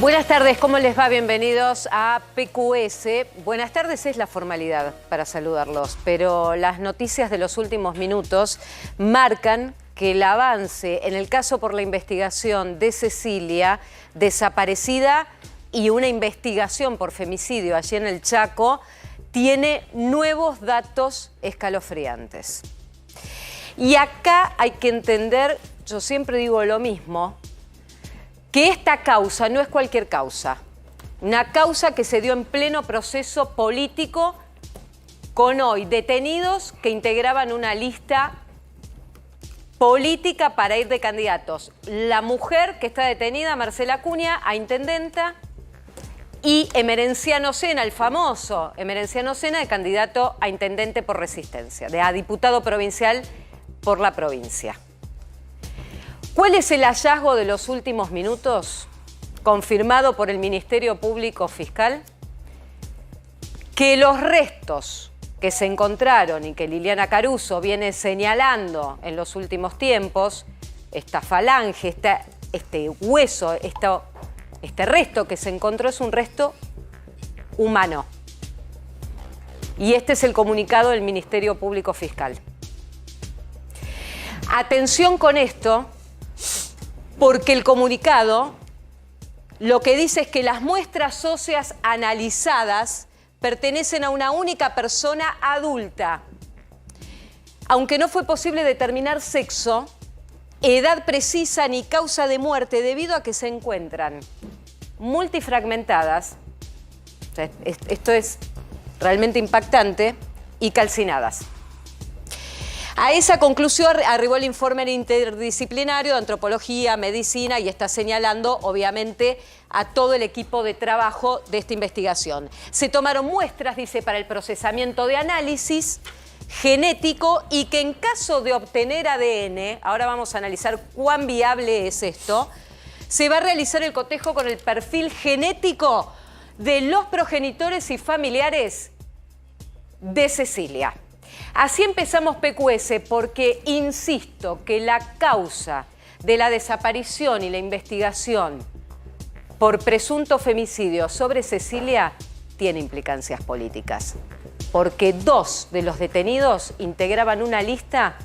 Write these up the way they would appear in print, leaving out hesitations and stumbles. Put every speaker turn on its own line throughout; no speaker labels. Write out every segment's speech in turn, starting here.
Buenas tardes, ¿cómo les va? Bienvenidos a PQS. Buenas tardes es la formalidad para saludarlos, pero las noticias de los últimos minutos marcan que el avance en el caso por la investigación de Cecilia, desaparecida, y una investigación por femicidio allí en el Chaco, tiene nuevos datos escalofriantes. Y acá hay que entender, yo siempre digo lo mismo, que esta causa no es cualquier causa. Una causa que se dio en pleno proceso político con hoy detenidos que integraban una lista política para ir de candidatos. La mujer que está detenida, Marcela Acuña, a intendenta, y Emerenciano Sena, el famoso Emerenciano Sena, de candidato a intendente por Resistencia, a diputado provincial por la provincia. ¿Cuál es el hallazgo de los últimos minutos, confirmado por el Ministerio Público Fiscal? Que los restos que se encontraron y que Liliana Caruso viene señalando en los últimos tiempos, esta falange, este hueso, este resto que se encontró es un resto humano. Y este es el comunicado del Ministerio Público Fiscal. Atención con esto, porque el comunicado lo que dice es que las muestras óseas analizadas pertenecen a una única persona adulta. Aunque no fue posible determinar sexo, edad precisa ni causa de muerte debido a que se encuentran multifragmentadas, esto es realmente impactante, y calcinadas. A esa conclusión arribó el informe interdisciplinario de antropología, medicina, y está señalando, obviamente, a todo el equipo de trabajo de esta investigación. Se tomaron muestras, dice, para el procesamiento de análisis genético y que en caso de obtener ADN, ahora vamos a analizar cuán viable es esto, se va a realizar el cotejo con el perfil genético de los progenitores y familiares de Cecilia. Así empezamos PQS porque insisto que la causa de la desaparición y la investigación por presunto femicidio sobre Cecilia tiene implicancias políticas. Porque dos de los detenidos integraban una lista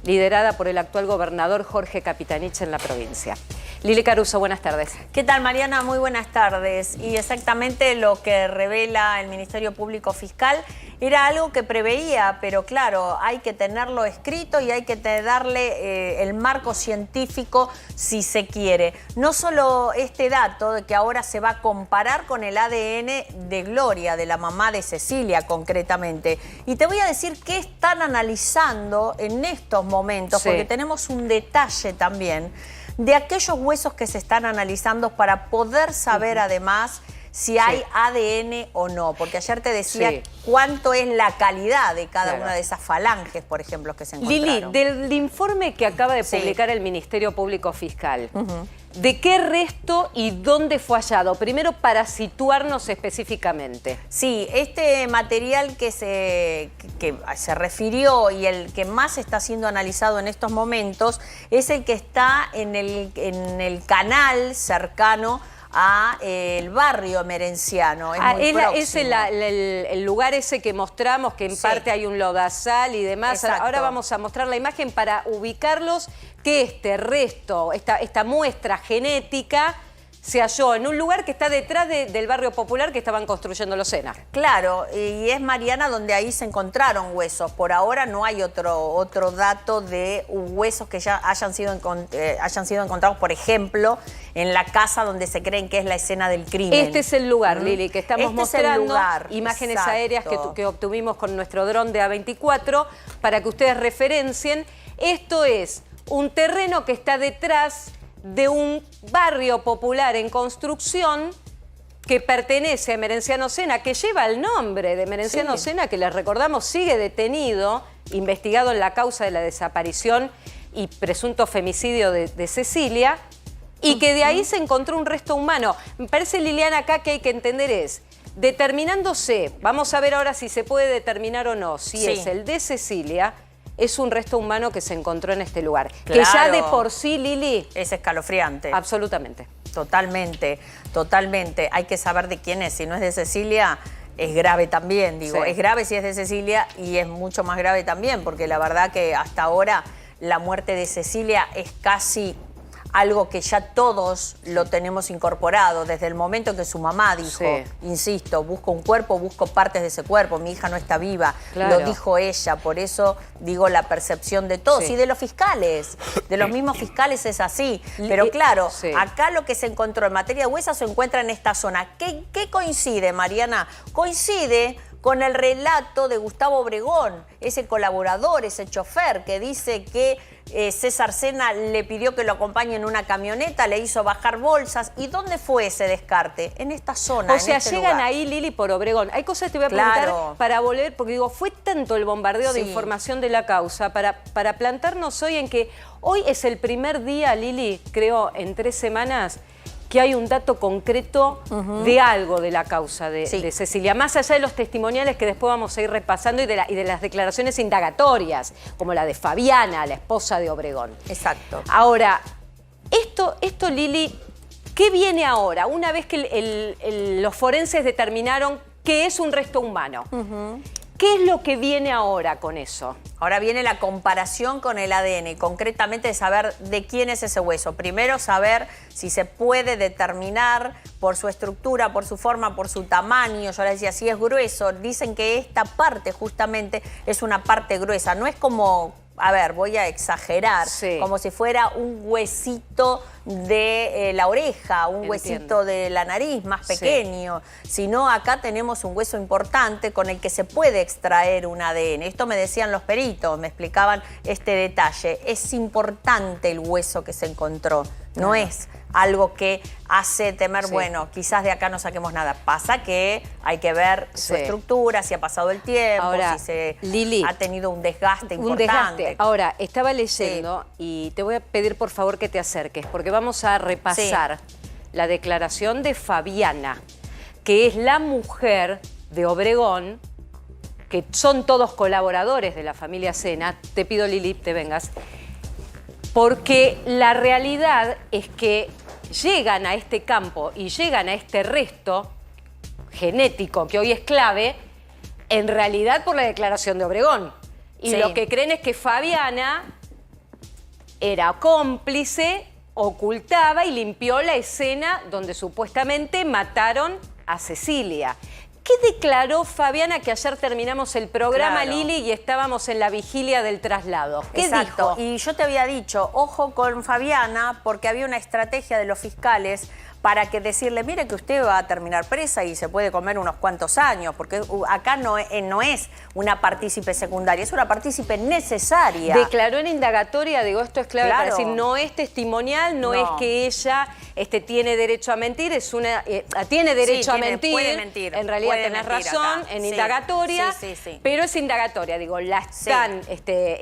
liderada por el actual gobernador Jorge Capitanich en la provincia. Lili Caruso, buenas tardes.
¿Qué tal, Mariana? Muy buenas tardes. Y exactamente lo que revela el Ministerio Público Fiscal era algo que preveía, pero claro, hay que tenerlo escrito y hay que darle el marco científico si se quiere. No solo este dato de que ahora se va a comparar con el ADN de Gloria, de la mamá de Cecilia concretamente. Y te voy a decir qué están analizando en estos momentos, porque tenemos un detalle también de aquellos huesos que se están analizando para poder saber además si hay ADN o no. Porque ayer te decía cuánto es la calidad de cada una de esas falanges, por ejemplo, que se encontraron.
Lili, del informe que acaba de publicar el Ministerio Público Fiscal, ¿de qué resto y dónde fue hallado? Primero, para situarnos específicamente.
Sí, este material que se refirió y el que más está siendo analizado en estos momentos es el que está en el canal cercano a el barrio Emerenciano. Es
el lugar ese que mostramos, que en parte hay un lodazal y demás.
Exacto.
Ahora vamos a mostrar la imagen para ubicarlos, que este resto, esta muestra genética se halló en un lugar que está detrás del barrio popular que estaban construyendo los Sena.
Claro, y es Mariana donde ahí se encontraron huesos. Por ahora no hay otro dato de huesos que ya hayan sido encontrados, por ejemplo, en la casa donde se creen que es la escena del crimen.
Este es el lugar, Lili, que estamos mostrando.
Es el lugar,
imágenes aéreas que obtuvimos con nuestro dron de A24 para que ustedes referencien. Esto es un terreno que está detrás de un barrio popular en construcción que pertenece a Emerenciano Sena, que lleva el nombre de Emerenciano Sena, que les recordamos sigue detenido, investigado en la causa de la desaparición y presunto femicidio de Cecilia, y que de ahí se encontró un resto humano. Me parece, Liliana, acá que hay que entender es, determinándose, vamos a ver ahora si se puede determinar o no, si es el de Cecilia, es un resto humano que se encontró en este lugar. Claro. Que ya de por sí, Lili...
Es escalofriante.
Absolutamente.
totalmente, totalmente. Hay que saber de quién es. Si no es de Cecilia, es grave también, digo.
Sí.
Es grave si es de Cecilia y es mucho más grave también, porque la verdad que hasta ahora la muerte de Cecilia es casi algo que ya todos lo tenemos incorporado, desde el momento que su mamá dijo,
Sí.
insisto, busco un cuerpo, busco partes de ese cuerpo, mi hija no está viva,
Claro.
lo dijo ella, por eso digo la percepción de todos
Sí.
y de los fiscales, de los mismos fiscales es así, pero claro,
Sí.
acá lo que se encontró en materia de huesos se encuentra en esta zona. ¿Qué coincide, Mariana? Coincide con el relato de Gustavo Obregón, ese colaborador, ese chofer que dice que César Sena le pidió que lo acompañe en una camioneta, le hizo bajar bolsas. ¿Y dónde fue ese descarte? En esta zona,
O sea,
en este
llegan
lugar.
ahí, Lili, por Obregón. Hay cosas que te voy a
Claro.
preguntar para volver, porque digo, fue tanto el bombardeo de
Sí.
información de la causa para plantarnos hoy en que hoy es el primer día, Lili, creo, en 3 semanas, que hay un dato concreto de algo de la causa de Cecilia, más allá de los testimoniales que después vamos a ir repasando y de las declaraciones indagatorias, como la de Fabiana, la esposa de Obregón.
Exacto.
Ahora, esto Lili, ¿qué viene ahora? Una vez que los forenses determinaron que es un resto humano, ¿qué es lo que viene ahora con eso?
Ahora viene la comparación con el ADN, concretamente de saber de quién es ese hueso. Primero saber si se puede determinar por su estructura, por su forma, por su tamaño. Yo les decía, si es grueso, dicen que esta parte justamente es una parte gruesa. No es como, a ver, voy a exagerar,
Sí.
como si fuera un huesito de la oreja, un
Entiendo.
huesito de la nariz más
Sí.
pequeño, sino acá tenemos un hueso importante con el que se puede extraer un ADN. Esto me decían los peritos, me explicaban este detalle. Es importante el hueso que se encontró, no es algo que hace temer,
Sí.
bueno, quizás de acá no saquemos nada. Pasa que hay que ver su
Sí.
estructura, si ha pasado el tiempo,
Ahora,
si se
Lili,
ha tenido un desgaste
Un
importante.
desgaste. Ahora, estaba leyendo y te voy a pedir por favor que te acerques, porque vamos a repasar la declaración de Fabiana, que es la mujer de Obregón, que son todos colaboradores de la familia Sena. Te pido, Lili, te vengas. Porque la realidad es que llegan a este campo y llegan a este resto genético, que hoy es clave, en realidad por la declaración de Obregón. Y
Sí.
lo que creen es que Fabiana era cómplice, ocultaba y limpió la escena donde supuestamente mataron a Cecilia. ¿Qué declaró Fabiana, que ayer terminamos el programa,
Claro.
Lili, y estábamos en la vigilia del traslado? ¿Qué
Exacto.
dijo?
Y yo te había dicho, ojo con Fabiana, porque había una estrategia de los fiscales para que decirle, mire que usted va a terminar presa y se puede comer unos cuantos años, porque acá no es una partícipe secundaria, es una partícipe necesaria.
Declaró en indagatoria, digo, esto es clave para
Claro.
decir, no es testimonial, no es que ella tiene derecho a mentir, tiene derecho a mentir.
Puede mentir.
En realidad
puede
tenés
mentir
razón,
acá.
en
Sí,
indagatoria,
sí.
pero es indagatoria, digo, la están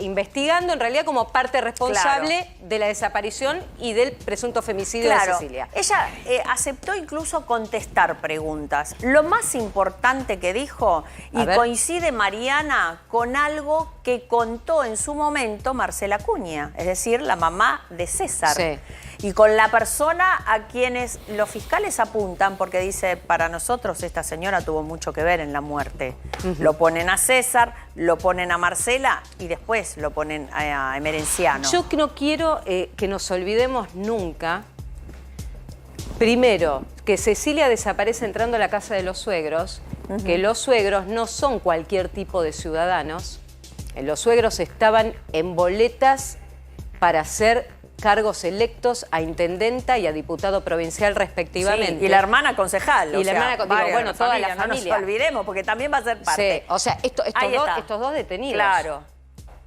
investigando en realidad como parte responsable de la desaparición y del presunto femicidio de Cecilia.
Ella aceptó incluso contestar preguntas. Lo más importante que dijo,
A
y
ver.
coincide Mariana con algo que contó en su momento Marcela Acuña, es decir, la mamá de César.
Sí.
Y con la persona a quienes los fiscales apuntan, porque dice, para nosotros esta señora tuvo mucho que ver en la muerte. Lo ponen a César, lo ponen a Marcela y después lo ponen a Emerenciano.
Yo no quiero que nos olvidemos nunca, primero, que Cecilia desaparece entrando a la casa de los suegros, que los suegros no son cualquier tipo de ciudadanos. Los suegros estaban en boletas para ser cargos electos a intendenta y a diputado provincial respectivamente.
Sí, y la hermana concejal.
Y la hermana, digo,
varias de
bueno, toda la
No nos
familia.
olvidemos, porque también va a ser parte.
Sí, o sea,
Ahí está.
estos dos detenidos.
Claro,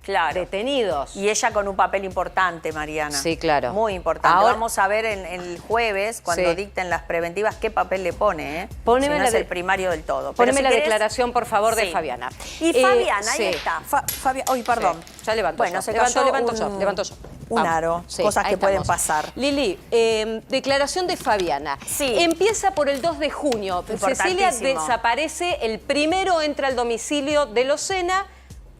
claro.
Detenidos.
Y ella con un papel importante, Mariana.
Sí, claro.
Muy importante.
Ahora-
Vamos a ver en el jueves, cuando
Sí.
dicten las preventivas, qué papel le pone, ¿eh?
Poneme
si no
la
es
de-
el primario del todo. Pero
Poneme
si
la
querés-
declaración, por favor, de
Sí.
Fabiana.
Y Fabiana,
sí.
ahí está. Uy, perdón.
Sí, ya levanto
Bueno,
yo.
se
Levanto
cayó
yo.
un
Vamos.
aro,
Sí,
cosas
ahí
que pueden
estamos.
pasar.
Lili, declaración de Fabiana.
Sí.
Empieza por el 2 de junio. Cecilia
Importantísimo.
desaparece, el primero entra al domicilio de Locena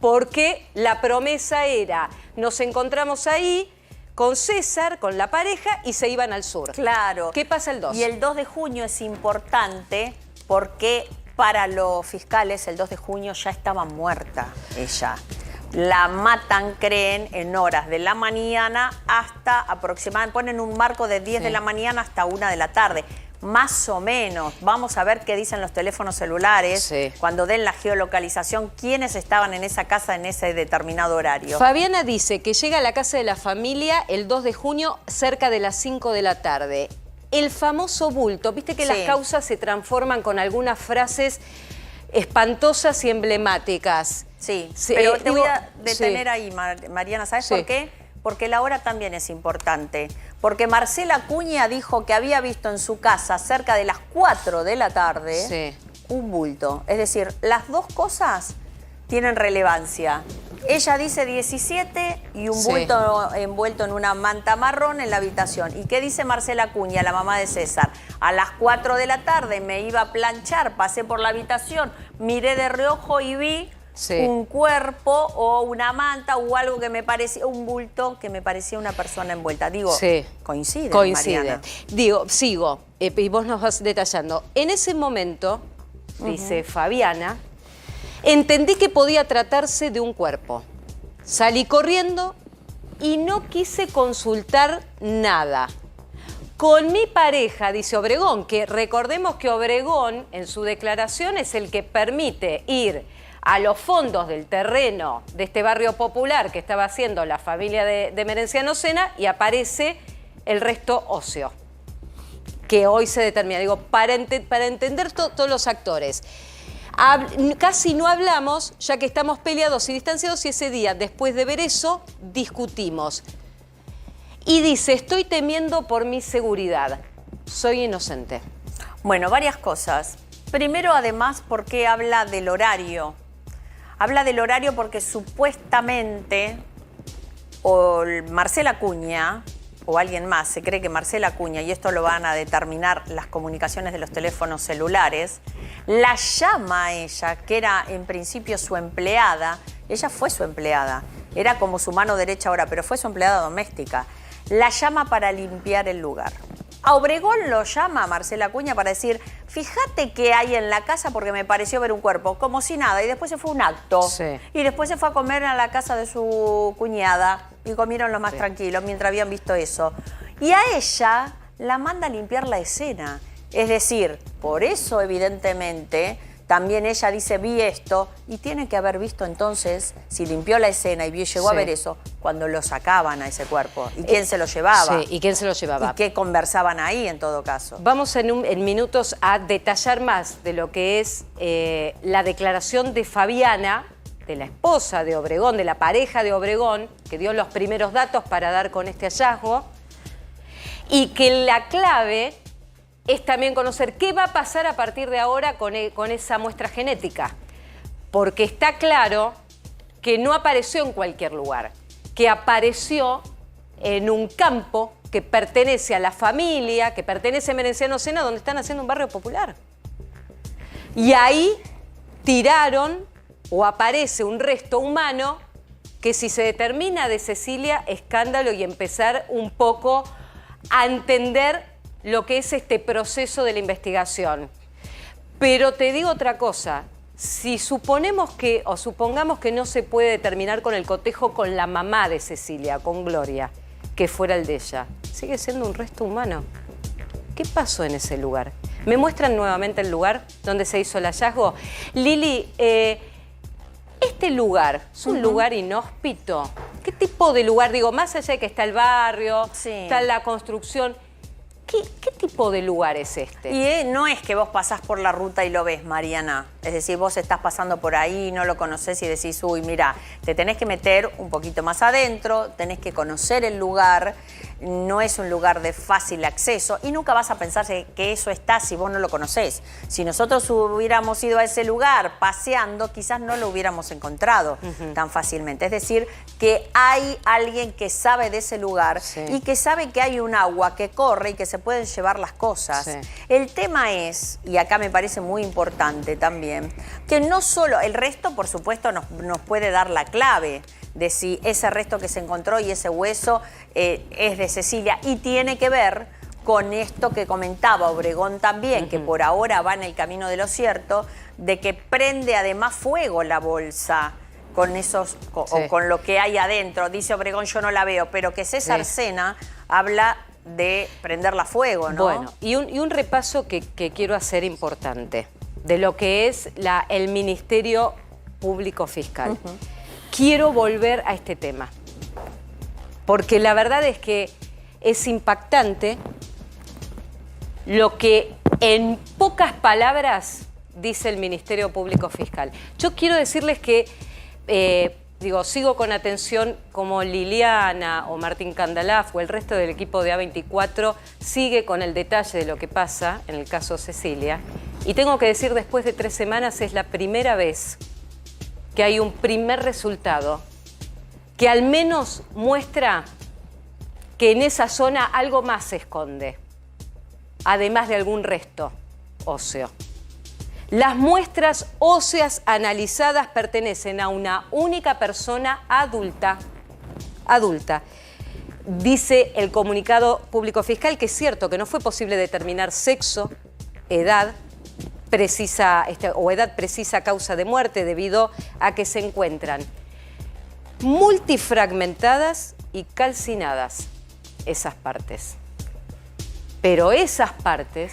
porque la promesa era, nos encontramos ahí, con César, con la pareja, y se iban al sur.
Claro.
¿Qué pasa el 2?
Y el 2 de junio es importante porque para los fiscales el 2 de junio ya estaba muerta ella. La matan, creen, en horas de la mañana hasta aproximadamente, ponen un marco de 10 de la mañana hasta 1 de la tarde. Más o menos. Vamos a ver qué dicen los teléfonos celulares cuando den la geolocalización, quiénes estaban en esa casa en ese determinado horario.
Fabiana dice que llega a la casa de la familia el 2 de junio cerca de las 5 de la tarde. El famoso bulto, viste que las causas se transforman con algunas frases espantosas y emblemáticas.
Sí, pero te voy a detener ahí, Mariana. ¿Sabes por qué? Porque la hora también es importante. Porque Marcela Acuña dijo que había visto en su casa cerca de las 4 de la tarde un bulto. Es decir, las dos cosas tienen relevancia. Ella dice 17 y un bulto envuelto en una manta marrón en la habitación. ¿Y qué dice Marcela Acuña, la mamá de César? A las 4 de la tarde me iba a planchar, pasé por la habitación, miré de reojo y vi un cuerpo o una manta o algo que me parecía, un bulto que me parecía una persona envuelta. Digo, coincide, Mariana.
Digo, sigo, y vos nos vas detallando. En ese momento, dice Fabiana, entendí que podía tratarse de un cuerpo. Salí corriendo y no quise consultar nada. Con mi pareja, dice Obregón, que recordemos que Obregón en su declaración es el que permite ir a los fondos del terreno de este barrio popular que estaba haciendo la familia de Merenciano Sena y aparece el resto óseo, que hoy se determina. Digo, para entender todos los actores. Casi no hablamos, ya que estamos peleados y distanciados, y ese día, después de ver eso, discutimos. Y dice, estoy temiendo por mi seguridad. Soy inocente.
Bueno, varias cosas. Primero, además, porque habla del horario. Habla del horario porque supuestamente o Marcela Acuña o alguien más, se cree que Marcela Acuña, y esto lo van a determinar las comunicaciones de los teléfonos celulares, la llama a ella, que era en principio su empleada. Ella fue su empleada, era como su mano derecha ahora, pero fue su empleada doméstica. La llama para limpiar el lugar. A Obregón lo llama a Marcela Acuña para decir, fíjate qué hay en la casa porque me pareció ver un cuerpo, como si nada, y después se fue a un acto. Y después se fue a comer a la casa de su cuñada y comieron lo más tranquilos mientras habían visto eso. Y a ella la manda a limpiar la escena. Es decir, por eso evidentemente también ella dice, vi esto, y tiene que haber visto entonces, si limpió la escena y llegó a ver eso, cuando lo sacaban a ese cuerpo. ¿Y quién se lo llevaba?
¿Y quién se lo llevaba?
¿Y qué conversaban ahí en todo caso?
Vamos en minutos a detallar más de lo que es la declaración de Fabiana, de la esposa de Obregón, de la pareja de Obregón, que dio los primeros datos para dar con este hallazgo, y que la clave es también conocer qué va a pasar a partir de ahora con esa muestra genética. Porque está claro que no apareció en cualquier lugar, que apareció en un campo que pertenece a la familia, que pertenece a Merenciano Sena, donde están haciendo un barrio popular. Y ahí tiraron o aparece un resto humano que, si se determina de Cecilia, escándalo, y empezar un poco a entender lo que es este proceso de la investigación. Pero te digo otra cosa, si supongamos que no se puede determinar con el cotejo con la mamá de Cecilia, con Gloria, que fuera el de ella, sigue siendo un resto humano. ¿Qué pasó en ese lugar? ¿Me muestran nuevamente el lugar donde se hizo el hallazgo? Lili, este lugar es un lugar inhóspito. ¿Qué tipo de lugar? Digo, más allá de que está el barrio, está la construcción, ¿Qué tipo de lugar es este?
Y no es que vos pasás por la ruta y lo ves, Mariana. Es decir, vos estás pasando por ahí, no lo conocés y decís, uy, mira, te tenés que meter un poquito más adentro, tenés que conocer el lugar. No es un lugar de fácil acceso y nunca vas a pensar que eso está si vos no lo conocés. Si nosotros hubiéramos ido a ese lugar paseando, quizás no lo hubiéramos encontrado tan fácilmente. Es decir, que hay alguien que sabe de ese lugar y que sabe que hay un agua que corre y que se pueden llevar las cosas. El tema es, y acá me parece muy importante también, que no solo el resto, por supuesto, nos puede dar la clave. de si ese resto que se encontró y ese hueso es de Cecilia. Y tiene que ver con esto que comentaba Obregón también, que por ahora va en el camino de lo cierto, de que prende además fuego la bolsa con esos o con lo que hay adentro. Dice Obregón, yo no la veo, pero que César Sena habla de prenderla fuego, ¿no?
Bueno, y un repaso que quiero hacer importante de lo que es el Ministerio Público Fiscal. Quiero volver a este tema, porque la verdad es que es impactante lo que en pocas palabras dice el Ministerio Público Fiscal. Yo quiero decirles que, sigo con atención como Liliana o Martín Candalaf o el resto del equipo de A24 sigue con el detalle de lo que pasa en el caso Cecilia. Y tengo que decir, después de 3 semanas es la primera vez que hay un primer resultado que al menos muestra que en esa zona algo más se esconde, además de algún resto óseo. Las muestras óseas analizadas pertenecen a una única persona adulta. Dice el comunicado público fiscal que es cierto que no fue posible determinar sexo, edad precisa causa de muerte debido a que se encuentran multifragmentadas y calcinadas esas partes. Pero esas partes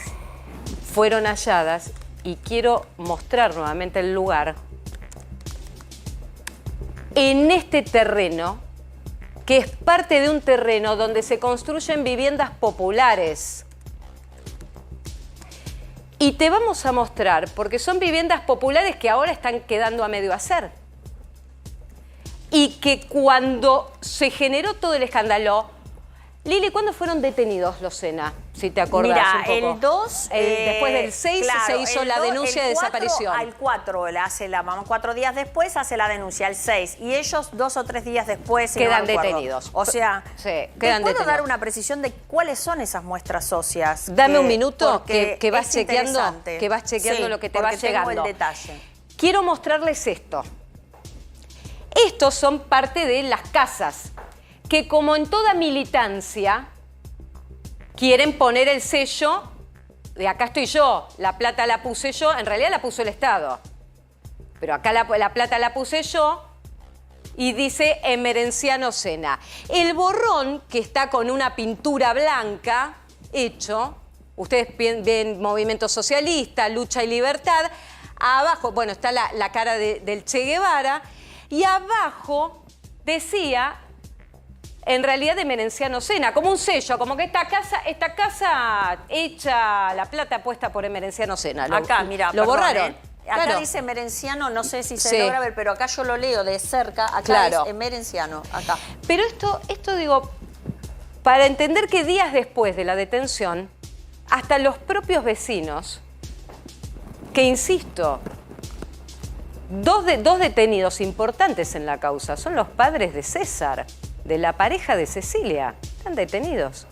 fueron halladas, y quiero mostrar nuevamente el lugar, en este terreno, que es parte de un terreno donde se construyen viviendas populares. Y te vamos a mostrar, porque son viviendas populares que ahora están quedando a medio hacer. Y que cuando se generó todo el escándalo... Lili, ¿cuándo fueron detenidos los Sena? Si te acordás.
Mira,
un poco.
el 2...
después del 6 claro, se hizo la denuncia de desaparición.
Al 4 le hace la mamá, 4 días después hace la denuncia, al 6. Y ellos 2 o 3 días después...
Quedan detenidos.
O sea,
quedan
¿puedo dar una precisión de cuáles son esas muestras óseas?
Dame un minuto que vas chequeando, lo que te va llegando.
Tengo el detalle.
Quiero mostrarles esto. Estos son parte de las casas que, como en toda militancia, quieren poner el sello de acá estoy yo, la plata la puse yo, en realidad la puso el Estado. Pero acá la plata la puse yo y dice Emerenciano Sena. El borrón, que está con una pintura blanca hecho, ustedes ven Movimiento Socialista, Lucha y Libertad, abajo, bueno, está la cara del Che Guevara, y abajo decía... en realidad de Emerenciano Sena, como un sello, como que esta casa hecha, la plata puesta por Emerenciano Sena.
Acá, mira,
lo borraron.
Acá dice Emerenciano, no sé si se logra ver, pero acá yo lo leo de cerca, acá es Emerenciano, acá.
Pero esto digo, para entender que días después de la detención, hasta los propios vecinos, que insisto, dos detenidos importantes en la causa, son los padres de César, de la pareja de Cecilia, están detenidos.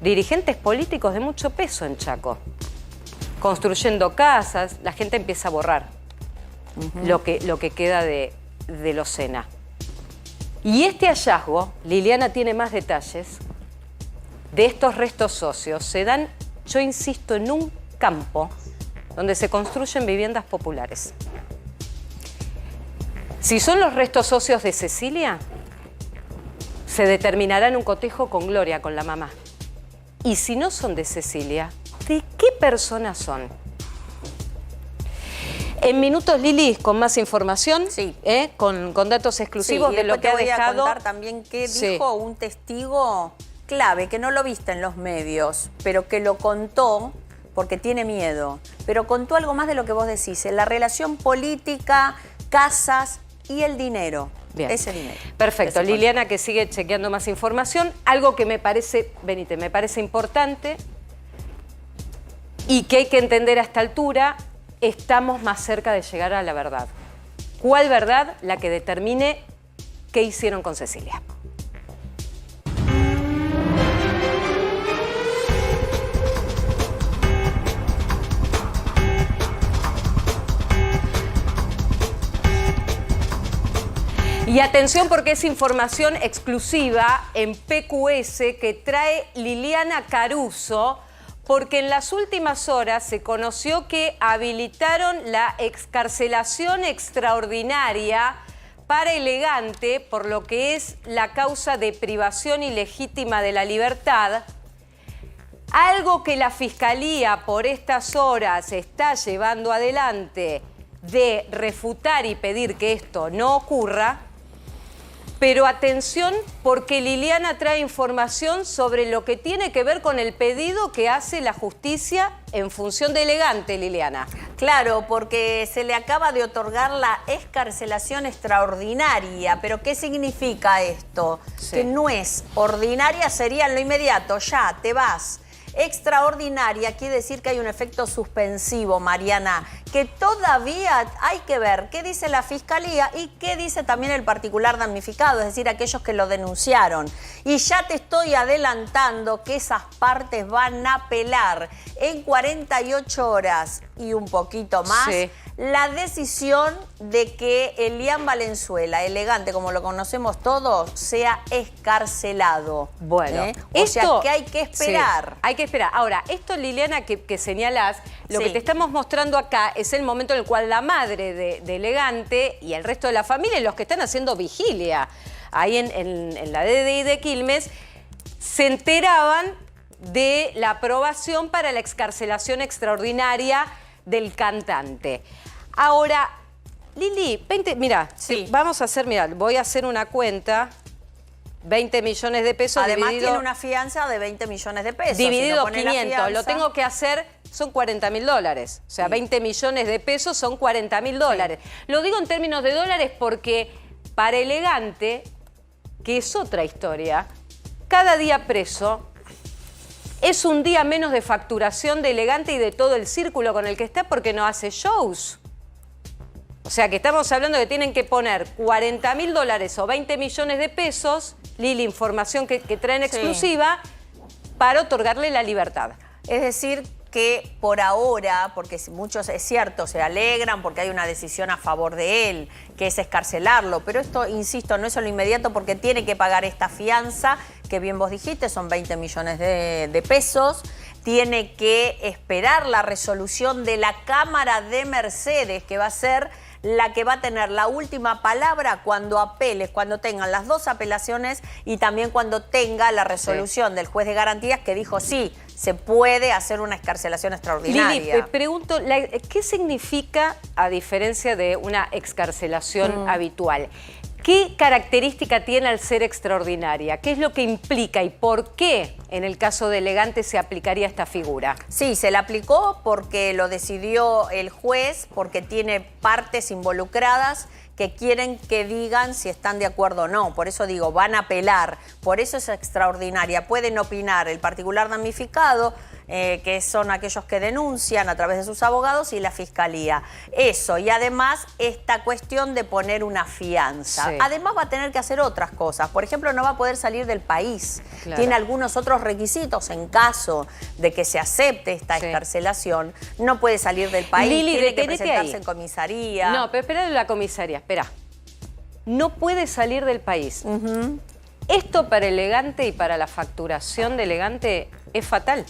Dirigentes políticos de mucho peso en Chaco. Construyendo casas, la gente empieza a borrar lo que queda de los Sena. Y este hallazgo, Liliana tiene más detalles, de estos restos óseos, se dan, yo insisto, en un campo donde se construyen viviendas populares. Si son los restos óseos de Cecilia, se determinará en un cotejo con Gloria, con la mamá. Y si no son de Cecilia, ¿de qué personas son? En minutos, Lili, con más información, con datos exclusivos de lo que ha dejado.
Voy a contar también qué dijo un testigo clave, que no lo viste en los medios, pero que lo contó porque tiene miedo. Pero contó algo más de lo que vos decís, en la relación política, casas y el dinero.
Bien.
Ese dinero.
Perfecto. Liliana, que sigue chequeando más información. Algo que me parece, Benítez, me parece importante y que hay que entender a esta altura, estamos más cerca de llegar a la verdad. ¿Cuál verdad? La que determine qué hicieron con Cecilia. Y atención porque es información exclusiva en PQS que trae Liliana Caruso, porque en las últimas horas se conoció que habilitaron la excarcelación extraordinaria para Elegante por lo que es la causa de privación ilegítima de la libertad. Algo que la Fiscalía por estas horas está llevando adelante de refutar y pedir que esto no ocurra. Pero atención, porque Liliana trae información sobre lo que tiene que ver con el pedido que hace la justicia en función de Elegante, Liliana.
Claro, porque se le acaba de otorgar la excarcelación extraordinaria. ¿Pero qué significa esto?
Sí.
Que no es ordinaria, sería en lo inmediato, ya, te vas. Extraordinaria quiere decir que hay un efecto suspensivo, Mariana, que todavía hay que ver qué dice la Fiscalía y qué dice también el particular damnificado, es decir, aquellos que lo denunciaron. Y ya te estoy adelantando que esas partes van a apelar en 48 horas y un poquito más. Sí. La decisión de que Elian Valenzuela, Elegante, como lo conocemos todos, sea excarcelado.
Bueno,
o sea que hay que esperar.
Sí, hay que esperar. Ahora, esto, Liliana, que señalás, lo que te estamos mostrando acá es el momento en el cual la madre de Elegante y el resto de la familia, los que están haciendo vigilia ahí en la DDI de Quilmes, se enteraban de la aprobación para la excarcelación extraordinaria del cantante. Ahora, Lili, mira, vamos a hacer, mira, voy a hacer una cuenta, 20 millones de pesos
además
dividido...
tiene una fianza de 20 millones de pesos.
Dividido
si no
500, lo tengo que hacer, son 40.000 dólares. O sea, 20 millones de pesos son 40.000 dólares. Lo digo en términos de dólares porque para Elegante, que es otra historia, cada día preso es un día menos de facturación de Elegante y de todo el círculo con el que está porque no hace shows. O sea que estamos hablando de que tienen que poner 40.000 dólares o 20 millones de pesos, Lili, información que traen exclusiva, para otorgarle la libertad.
Es decir, que por ahora, porque muchos, es cierto, se alegran porque hay una decisión a favor de él, que es excarcelarlo, pero esto, insisto, no es en lo inmediato porque tiene que pagar esta fianza, que bien vos dijiste, son 20 millones de pesos, tiene que esperar la resolución de la Cámara de Mercedes, que va a ser la que va a tener la última palabra cuando apeles, cuando tengan las dos apelaciones y también cuando tenga la resolución del juez de garantías que dijo sí, se puede hacer una excarcelación extraordinaria.
Lili, pregunto, ¿qué significa, a diferencia de una excarcelación habitual? ¿Qué característica tiene al ser extraordinaria? ¿Qué es lo que implica y por qué en el caso de Elegante se aplicaría esta figura?
Sí, se la aplicó porque lo decidió el juez, porque tiene partes involucradas que quieren que digan si están de acuerdo o no. Por eso digo, van a apelar. Por eso es extraordinaria. Pueden opinar el particular damnificado, que son aquellos que denuncian a través de sus abogados, y la Fiscalía. Eso, y además esta cuestión de poner una fianza. Sí. Además va a tener que hacer otras cosas. Por ejemplo, no va a poder salir del país. Claro. Tiene algunos otros requisitos en caso de que se acepte esta excarcelación. No puede salir del país,
Lili,
tiene que presentarse en comisaría.
No, pero espera la comisaría, espera. No puede salir del país. Esto para Elegante y para la facturación de Elegante es fatal.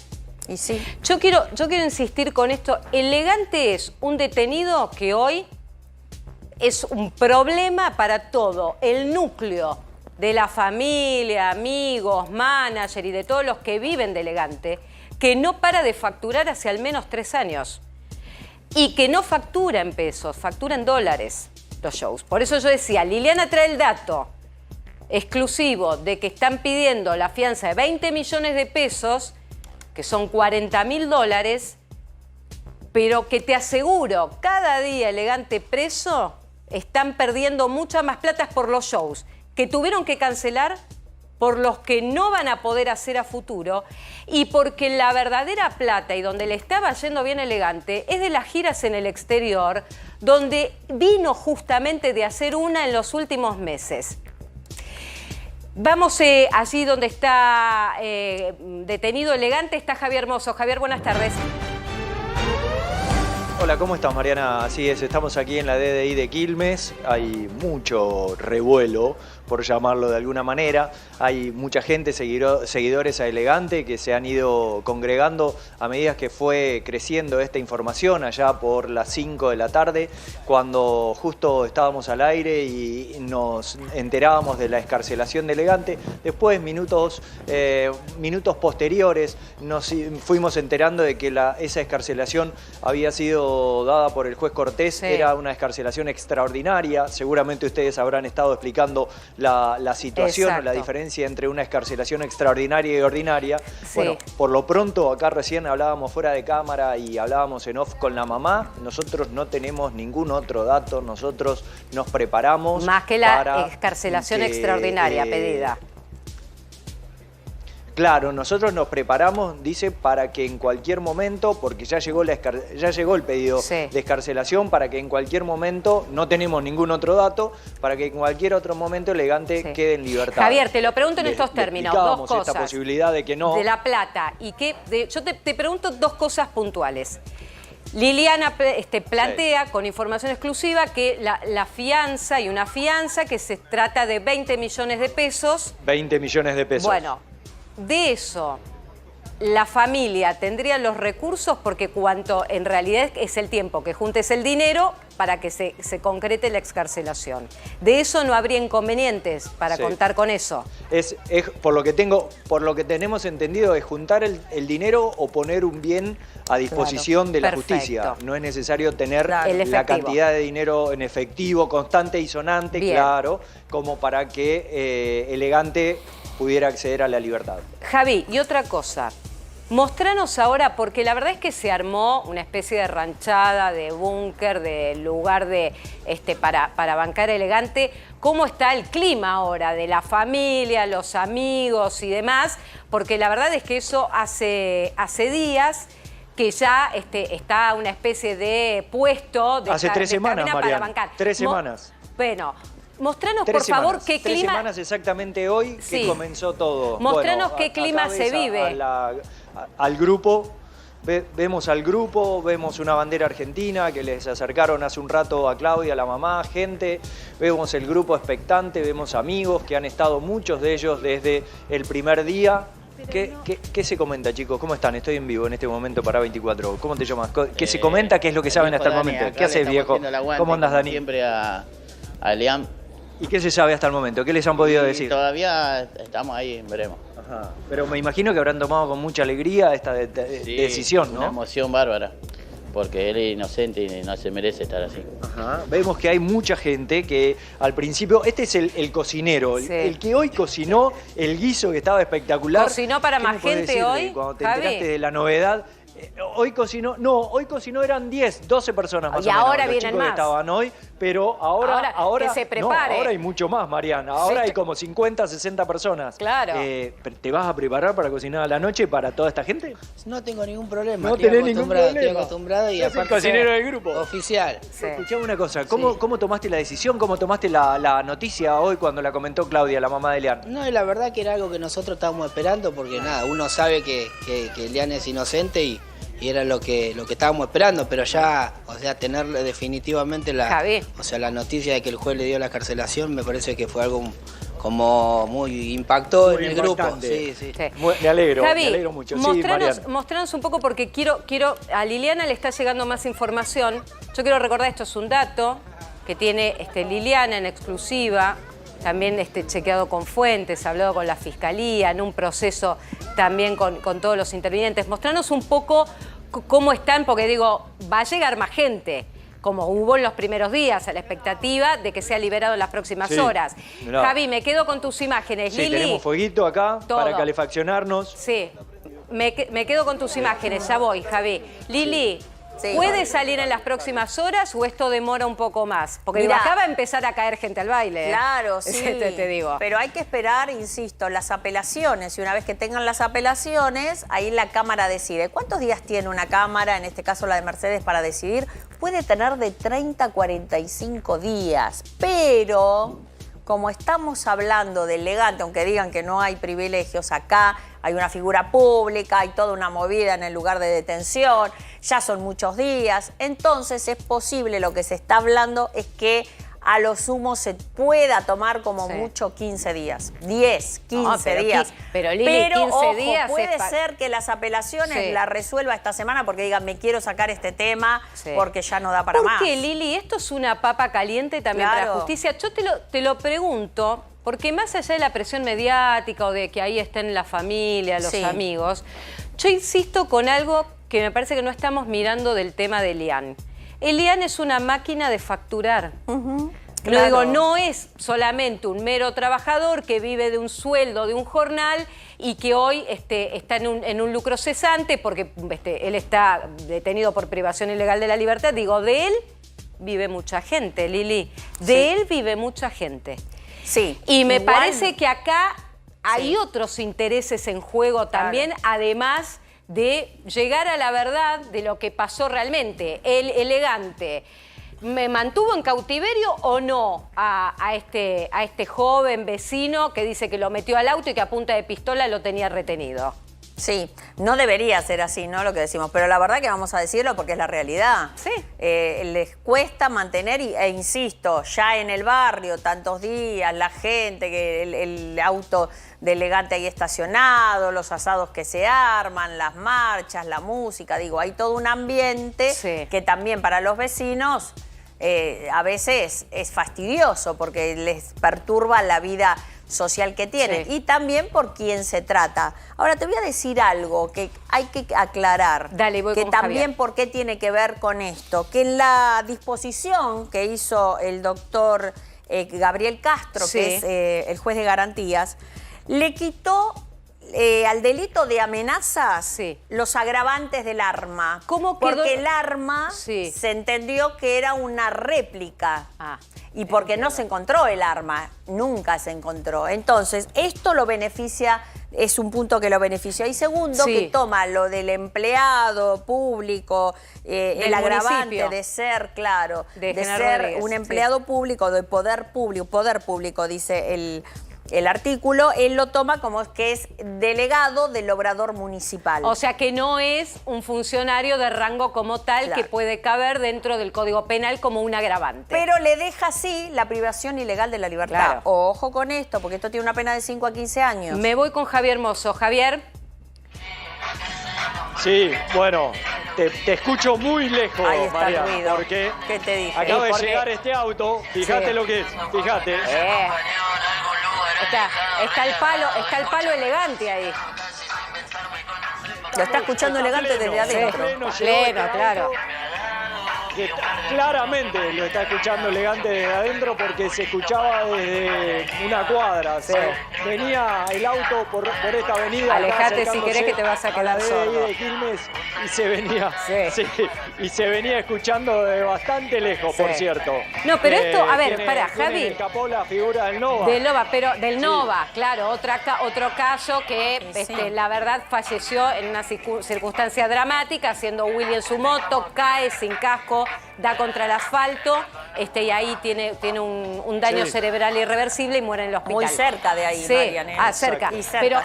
Y sí.
Yo quiero insistir con esto. Elegante es un detenido que hoy es un problema para todo el núcleo de la familia, amigos, manager y de todos los que viven de Elegante, que no para de facturar hace al menos 3 años. Y que no factura en pesos, factura en dólares los shows. Por eso yo decía, Liliana trae el dato exclusivo de que están pidiendo la fianza de 20 millones de pesos, que son 40.000 dólares, pero que te aseguro, cada día Elegante preso están perdiendo mucha más plata por los shows que tuvieron que cancelar, por los que no van a poder hacer a futuro y porque la verdadera plata y donde le estaba yendo bien Elegante es de las giras en el exterior, donde vino justamente de hacer una en los últimos meses. Vamos allí donde está detenido Elegante, está Javier Mozo. Javier, buenas tardes.
Hola, ¿cómo estás, Mariana? Así es, estamos aquí en la DDI de Quilmes. Hay mucho revuelo, por llamarlo de alguna manera. Hay mucha gente, seguidores a Elegante, que se han ido congregando a medida que fue creciendo esta información allá por las 5 de la tarde, cuando justo estábamos al aire y nos enterábamos de la excarcelación de Elegante. Después, minutos posteriores, nos fuimos enterando de que esa excarcelación había sido dada por el juez Cortés. Sí. Era una excarcelación extraordinaria. Seguramente ustedes habrán estado explicando la situación. Exacto. O la diferencia entre una excarcelación extraordinaria y ordinaria. Sí. Bueno, por lo pronto, acá recién hablábamos fuera de cámara y hablábamos en off con la mamá. Nosotros no tenemos ningún otro dato. Nosotros nos preparamos
más que la excarcelación extraordinaria pedida.
Claro, nosotros nos preparamos, dice, para que en cualquier momento, porque ya llegó el pedido de excarcelación, para que en cualquier momento, no tenemos ningún otro dato, para que en cualquier otro momento Elegante quede en libertad.
Javier, te lo pregunto en estos términos, dos cosas.
Esta posibilidad de que no...
De La Plata, y yo te pregunto dos cosas puntuales. Liliana plantea con información exclusiva que la fianza y una fianza que se trata de 20 millones de pesos.
20 millones de pesos.
Bueno. De eso, la familia tendría los recursos porque cuanto en realidad es el tiempo que juntes el dinero para que se concrete la excarcelación. De eso no habría inconvenientes para contar con eso.
Es por lo que tenemos entendido, es juntar el dinero o poner un bien a disposición de la justicia. No es necesario tener la cantidad de dinero en efectivo, constante y sonante, claro, como para que Elegante pudiera acceder a la libertad.
Javi, y otra cosa, mostranos ahora, porque la verdad es que se armó una especie de ranchada, de búnker, de lugar para bancar Elegante. ¿Cómo está el clima ahora de la familia, los amigos y demás? Porque la verdad es que eso hace días que ya está una especie de puesto de
hace 3 semanas, Mariana,
para bancar.
3 semanas.
Bueno, mostranos, por favor, qué clima...
3 semanas exactamente hoy que comenzó todo.
Mostranos qué clima se vive.
Al grupo, vemos al grupo, vemos una bandera argentina que les acercaron hace un rato a Claudia, a la mamá, gente. Vemos el grupo expectante, vemos amigos que han estado, muchos de ellos, desde el primer día. ¿Qué se comenta, chicos? ¿Cómo están? Estoy en vivo en este momento para 24. ¿Cómo te llamas? ¿Qué se comenta? ¿Qué es lo que saben hasta el momento? ¿Qué haces, viejo? ¿Cómo andas, Dani?
Siempre a Liam.
¿Y qué se sabe hasta el momento? ¿Qué les han podido decir?
Todavía estamos ahí, veremos.
Ajá. Pero me imagino que habrán tomado con mucha alegría esta decisión, ¿no?
Una emoción bárbara, porque él es inocente y no se merece estar así.
Ajá. Vemos que hay mucha gente que al principio... Este es el cocinero, el que hoy cocinó el guiso que estaba espectacular.
¿Cocinó para más gente hoy,
cuando te enteraste de la novedad? Hoy cocinó, eran 10, 12 personas más o menos.
Y ahora
los
vienen
chicos
más.
Que estaban hoy, pero ahora
que se prepare.
No, ahora hay mucho más, Mariana. Ahora hay como 50, 60 personas.
Claro.
¿Te vas a preparar para cocinar a la noche para toda esta gente?
No tengo ningún problema.
No tenés ningún problema.
Estoy acostumbrado y aparte
el cocinero del grupo.
Oficial.
Escuchame una cosa, ¿cómo tomaste la decisión? ¿Cómo tomaste la noticia hoy cuando la comentó Claudia, la mamá de Elian?
No, la verdad que era algo que nosotros estábamos esperando porque nada, uno sabe que Elian es inocente y era lo que estábamos esperando, pero ya, o sea, tener definitivamente la noticia de que el juez le dio la excarcelación, me parece que fue algo como muy impactó en el grupo. Sí.
Me alegro,
Javi,
me alegro mucho.
Mostranos un poco porque quiero, a Liliana le está llegando más información. Yo quiero recordar, esto es un dato que tiene Liliana en exclusiva. También chequeado con fuentes, hablado con la Fiscalía, en un proceso también con todos los intervinientes. Mostranos un poco cómo están, porque digo, va a llegar más gente, como hubo en los primeros días, a la expectativa de que sea liberado en las próximas horas. Mirá. Javi, me quedo con tus imágenes.
Sí,
Lili,
tenemos fueguito acá para calefaccionarnos.
Sí, me quedo con tus imágenes, ya voy, Javi. Lili... Sí. ¿Puede salir en las próximas horas o esto demora un poco más? Porque digo, acá va a empezar a caer gente al baile.
Claro, sí.
Te digo.
Pero hay que esperar, insisto, las apelaciones. Y una vez que tengan las apelaciones, ahí la Cámara decide. ¿Cuántos días tiene una Cámara, en este caso la de Mercedes, para decidir? Puede tener de 30 a 45 días. Pero como estamos hablando del elegante, aunque digan que no hay privilegios acá, hay una figura pública, hay toda una movida en el lugar de detención, ya son muchos días, entonces es posible, lo que se está hablando es que a lo sumo se pueda tomar como mucho 15 días, 10, 15 días.
Pero Lili, 15
ojo,
días
puede ser que las apelaciones la resuelva esta semana porque digan, me quiero sacar este tema porque ya no da para más.
Porque, Lili, esto es una papa caliente también para la justicia. Yo te lo pregunto, porque más allá de la presión mediática o de que ahí estén la familia, los amigos, yo insisto con algo que me parece que no estamos mirando del tema de Elian. Elian es una máquina de facturar. Lo digo, no es solamente un mero trabajador que vive de un sueldo, de un jornal y que hoy está en un lucro cesante porque él está detenido por privación ilegal de la libertad. Digo, de él vive mucha gente, Lili. De él vive mucha gente.
Sí.
Y me parece que acá hay otros intereses en juego también, además de llegar a la verdad de lo que pasó realmente. El elegante, ¿me mantuvo en cautiverio o no a este joven vecino que dice que lo metió al auto y que a punta de pistola lo tenía retenido?
Sí, no debería ser así, ¿no? Lo que decimos, pero la verdad que vamos a decirlo porque es la realidad.
Sí.
Les cuesta mantener, e insisto, ya en el barrio, tantos días, la gente, que el auto de elegante ahí estacionado, los asados que se arman, las marchas, la música, digo, hay todo un ambiente que también para los vecinos a veces es fastidioso porque les perturba la vida social que tienen y también por quién se trata. Ahora te voy a decir algo que hay que aclarar.
Dale, voy
que
con
también
Javier.
por qué tiene que ver con esto. Que en la disposición que hizo el doctor Gabriel Castro, que es el juez de garantías, le quitó al delito de amenazas los agravantes del arma.
¿Cómo quedó?
Porque el arma se entendió que era una réplica. Y porque no se encontró el arma, nunca se encontró. Entonces, esto lo beneficia, es un punto que lo beneficia. Y segundo, que toma lo del empleado público, el agravante de ser, de ser un empleado público, de poder público, dice el artículo, él lo toma como que es delegado del obrador municipal.
O sea que no es un funcionario de rango como tal que puede caber dentro del Código Penal como un agravante.
Pero le deja así la privación ilegal de la libertad. Ojo con esto, porque esto tiene una pena de 5 a 15 años.
Me voy con Javier Mozo. Javier.
Sí, bueno, te escucho muy lejos,
Ahí está
María,
el ruido.
porque
¿Qué te dije?
acaba de llegar este auto, fíjate lo que es, fíjate.
Está el palo elegante ahí.
Lo está escuchando elegante desde adentro.
Pleno, claro. Que claramente lo está escuchando elegante desde adentro porque se escuchaba desde una cuadra. Venía el auto por esta avenida.
Alejate si querés que te vas a quedar sordo.
De Quilmes y se venía escuchando de bastante lejos, por cierto.
No, pero esto, a ver, pará, Javi.
Escapó la figura del Nova.
Del Nova, pero del Nova, claro, otro caso que la verdad falleció en una circunstancia dramática, haciendo Willy en su moto, cae sin casco, da contra el asfalto y ahí tiene un daño cerebral irreversible y muere en el hospital.
Muy cerca de ahí, Mariana.
Cerca. Pero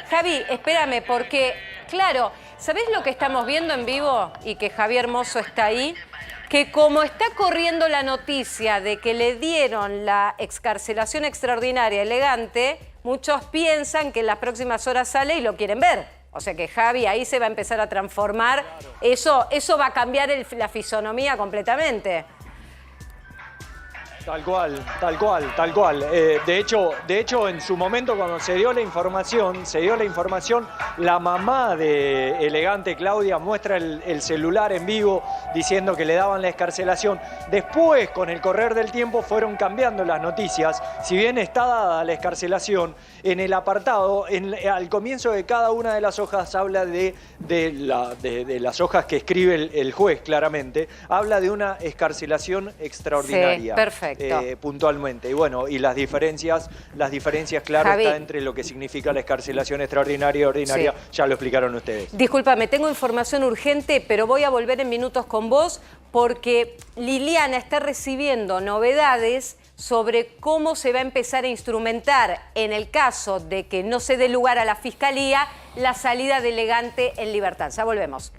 Javi, espérame, porque, claro, ¿sabés lo que estamos viendo en vivo? Y que Javier Mozo está ahí, que como está corriendo la noticia de que le dieron la excarcelación extraordinaria elegante, muchos piensan que en las próximas horas sale y lo quieren ver. O sea que Javi ahí se va a empezar a transformar. Eso va a cambiar la fisonomía completamente.
Tal cual. De hecho, en su momento cuando se dio la información, la mamá de elegante Claudia muestra el celular en vivo diciendo que le daban la excarcelación. Después, con el correr del tiempo, fueron cambiando las noticias. Si bien está dada la excarcelación, en el apartado, al comienzo de cada una de las hojas habla de las hojas que escribe el juez, claramente, habla de una excarcelación extraordinaria.
Sí, perfecto.
Puntualmente. Y bueno, y las diferencias claro,
Javi,
está entre lo que significa la excarcelación extraordinaria y ordinaria, ya lo explicaron ustedes.
Discúlpame, tengo información urgente, pero voy a volver en minutos con vos porque Liliana está recibiendo novedades sobre cómo se va a empezar a instrumentar, en el caso de que no se dé lugar a la Fiscalía, la salida de Elegante en libertad. Ya volvemos.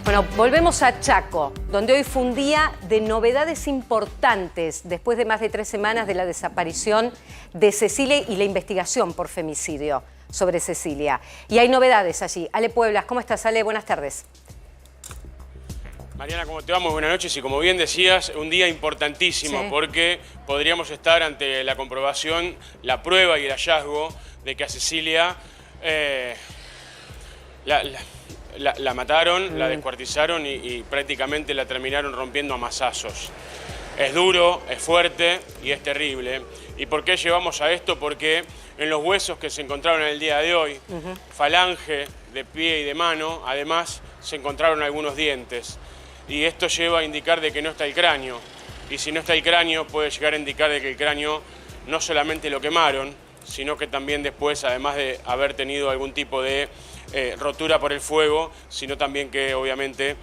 Bueno, volvemos a Chaco, donde hoy fue un día de novedades importantes después de más de 3 semanas de la desaparición de Cecilia y la investigación por femicidio sobre Cecilia. Y hay novedades allí. Ale Pueblas, ¿cómo estás, Ale? Buenas tardes.
Mariana, ¿cómo te va? Muy buenas noches. Y como bien decías, un día importantísimo, sí, porque podríamos estar ante la comprobación, la prueba y el hallazgo de que a Cecilia la mataron, la descuartizaron y prácticamente la terminaron rompiendo a mazazos. Es duro, es fuerte y es terrible. ¿Y por qué llevamos a esto? Porque en los huesos que se encontraron en el día de hoy, falange de pie y de mano, además se encontraron algunos dientes. Y esto lleva a indicar de que no está el cráneo. Y si no está el cráneo, puede llegar a indicar de que el cráneo no solamente lo quemaron, sino que también después, además de haber tenido algún tipo de rotura por el fuego, sino también que obviamente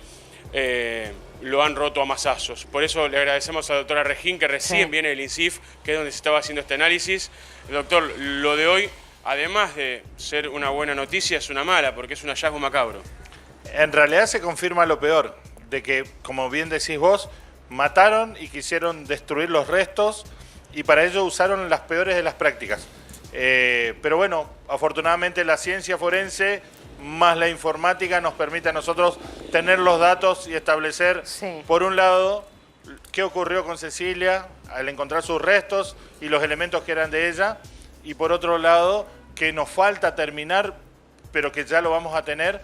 lo han roto a mazazos. Por eso le agradecemos a la doctora Regín, que recién viene del INCIF, que es donde se estaba haciendo este análisis. Doctor, lo de hoy, además de ser una buena noticia, es una mala, porque es un hallazgo macabro.
En realidad se confirma lo peor, de que, como bien decís vos, mataron y quisieron destruir los restos y para ello usaron las peores de las prácticas. Pero bueno, afortunadamente la ciencia forense más la informática nos permite a nosotros tener los datos y establecer, por un lado, qué ocurrió con Cecilia al encontrar sus restos y los elementos que eran de ella, y por otro lado, que nos falta terminar, pero que ya lo vamos a tener,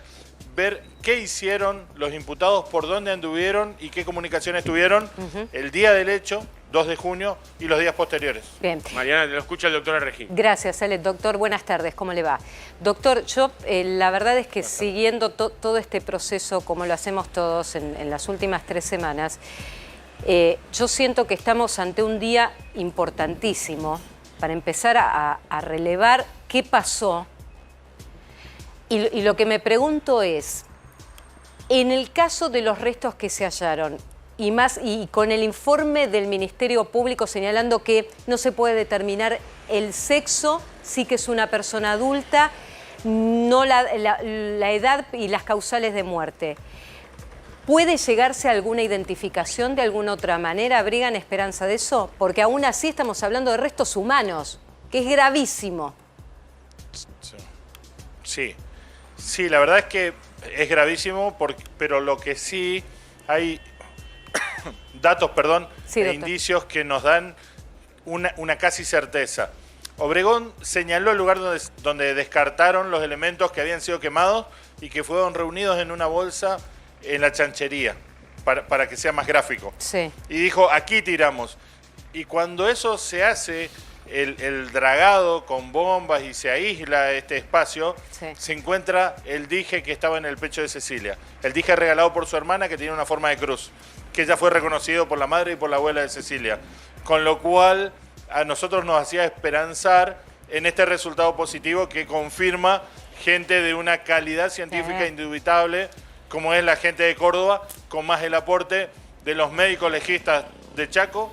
ver qué hicieron los imputados, por dónde anduvieron y qué comunicaciones tuvieron el día del hecho, 2 de junio, y los días posteriores.
Bien.
Mariana, lo escucha el doctor Regín.
Gracias, Ale. Doctor, buenas tardes, ¿cómo le va? Doctor, yo la verdad es que siguiendo todo este proceso, como lo hacemos todos en las últimas 3 semanas, yo siento que estamos ante un día importantísimo para empezar a relevar qué pasó. Y lo que me pregunto es, en el caso de los restos que se hallaron, y con el informe del Ministerio Público señalando que no se puede determinar el sexo, sí que es una persona adulta, no la edad y las causales de muerte. ¿Puede llegarse a alguna identificación de alguna otra manera? ¿Abrigan esperanza de eso? Porque aún así estamos hablando de restos humanos, que es gravísimo.
Sí, la verdad es que es gravísimo, pero lo que sí hay datos, e indicios que nos dan una casi certeza. Obregón señaló el lugar donde descartaron los elementos que habían sido quemados y que fueron reunidos en una bolsa en la chanchería, para que sea más gráfico.
Sí.
Y dijo, aquí tiramos. Y cuando eso se hace, el dragado con bombas y se aísla este espacio, se encuentra el dije que estaba en el pecho de Cecilia. El dije regalado por su hermana, que tiene una forma de cruz, que ya fue reconocido por la madre y por la abuela de Cecilia. Con lo cual a nosotros nos hacía esperanzar en este resultado positivo que confirma gente de una calidad científica indubitable, como es la gente de Córdoba, con más el aporte de los médicos legistas de Chaco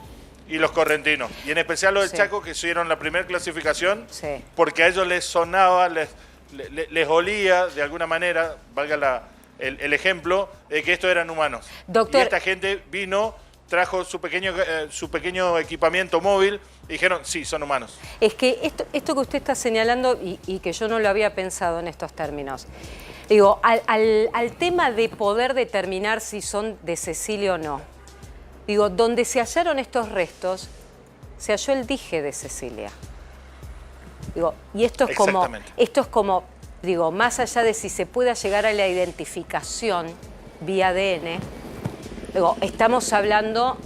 y los correntinos. Y en especial los de Chaco, que hicieron la primera clasificación, porque a ellos les sonaba, les olía de alguna manera, valga el ejemplo, de que estos eran humanos.
Doctor,
y esta gente vino, trajo su pequeño equipamiento móvil y dijeron, sí, son humanos.
Es que esto que usted está señalando y que yo no lo había pensado en estos términos, digo, al tema de poder determinar si son de Cecilia o no, digo, donde se hallaron estos restos, se halló el dije de Cecilia. Digo, y esto es como, digo, más allá de si se pueda llegar a la identificación vía ADN, digo, estamos hablando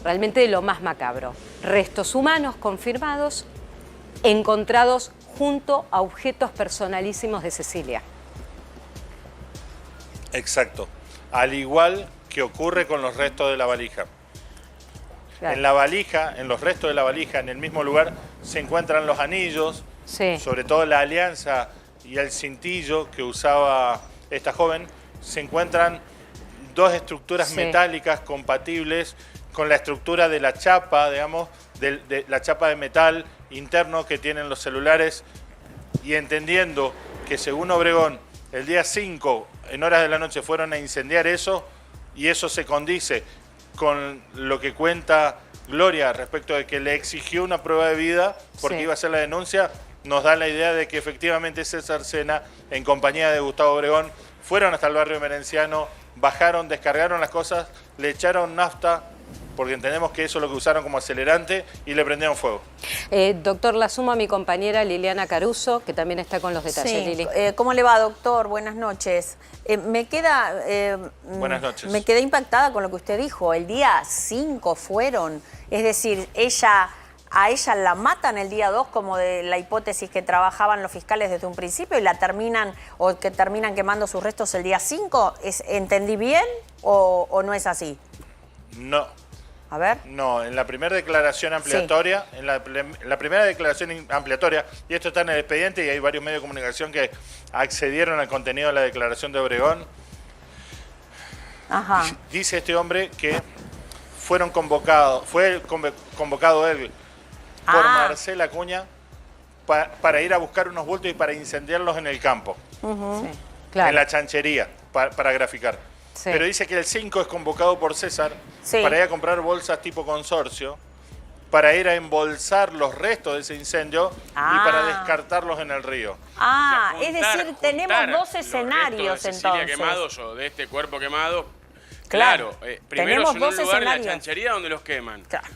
realmente de lo más macabro. Restos humanos confirmados, encontrados junto a objetos personalísimos de Cecilia.
Exacto. Al igual que ocurre con los restos de la valija.
Claro.
En la valija, en los restos de la valija, en el mismo lugar, se encuentran los anillos, sobre todo la alianza y el cintillo que usaba esta joven, se encuentran 2 estructuras metálicas compatibles con la estructura de la chapa, digamos, de la chapa de metal interno que tienen los celulares, y entendiendo que según Obregón, el día 5, en horas de la noche, fueron a incendiar eso, y eso se condice con lo que cuenta Gloria respecto de que le exigió una prueba de vida porque iba a hacer la denuncia, nos da la idea de que efectivamente César Sena, en compañía de Gustavo Obregón, fueron hasta el barrio Merenciano, bajaron, descargaron las cosas, le echaron nafta, porque entendemos que eso es lo que usaron como acelerante, y le prendieron fuego.
Doctor, la sumo a mi compañera Liliana Caruso, que también está con los detalles.
Sí.
Lili.
¿Cómo le va, doctor? Buenas noches.
Buenas noches.
Me quedé impactada con lo que usted dijo. El día 5 fueron, es decir, a ella la matan el día 2, como de la hipótesis que trabajaban los fiscales desde un principio, y la terminan, o que terminan quemando sus restos el día 5. ¿Entendí bien o no es así?
No.
A ver.
No, en la primera declaración ampliatoria, en la primera declaración ampliatoria, y esto está en el expediente y hay varios medios de comunicación que accedieron al contenido de la declaración de Obregón.
Ajá.
Dice este hombre que fue convocado él por Marcela Acuña para ir a buscar unos bultos y para incendiarlos en el campo, en la chanchería, para graficar. Sí. Pero dice que el 5 es convocado por César para ir a comprar bolsas tipo consorcio, para ir a embolsar los restos de ese incendio y para descartarlos en el río.
Es decir, tenemos 2 escenarios
de Cecilia
entonces.
quemados o de este cuerpo quemado. Claro, primero son un lugar, la chanchería, donde los queman. Claro.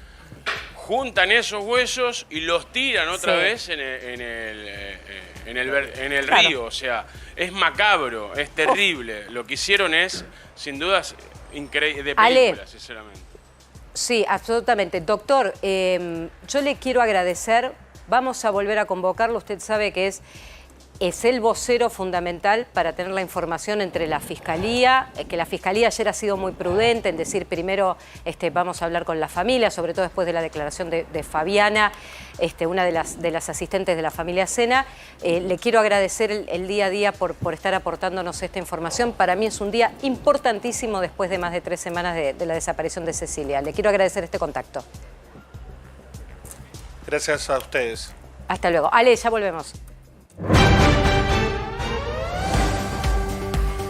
Juntan esos huesos y los tiran otra vez en el río. O sea, es macabro, es terrible. Lo que hicieron es, sin dudas, increíble, de película, sinceramente.
Sí, absolutamente. Doctor, yo le quiero agradecer. Vamos a volver a convocarlo. Usted sabe que es el vocero fundamental para tener la información entre la Fiscalía, que la Fiscalía ayer ha sido muy prudente en decir primero vamos a hablar con la familia, sobre todo después de la declaración de Fabiana, una de las asistentes de la familia Sena. Le quiero agradecer el día a día por estar aportándonos esta información. Para mí es un día importantísimo después de más de 3 semanas de la desaparición de Cecilia. Le quiero agradecer este contacto.
Gracias a ustedes.
Hasta luego. Ale, ya volvemos.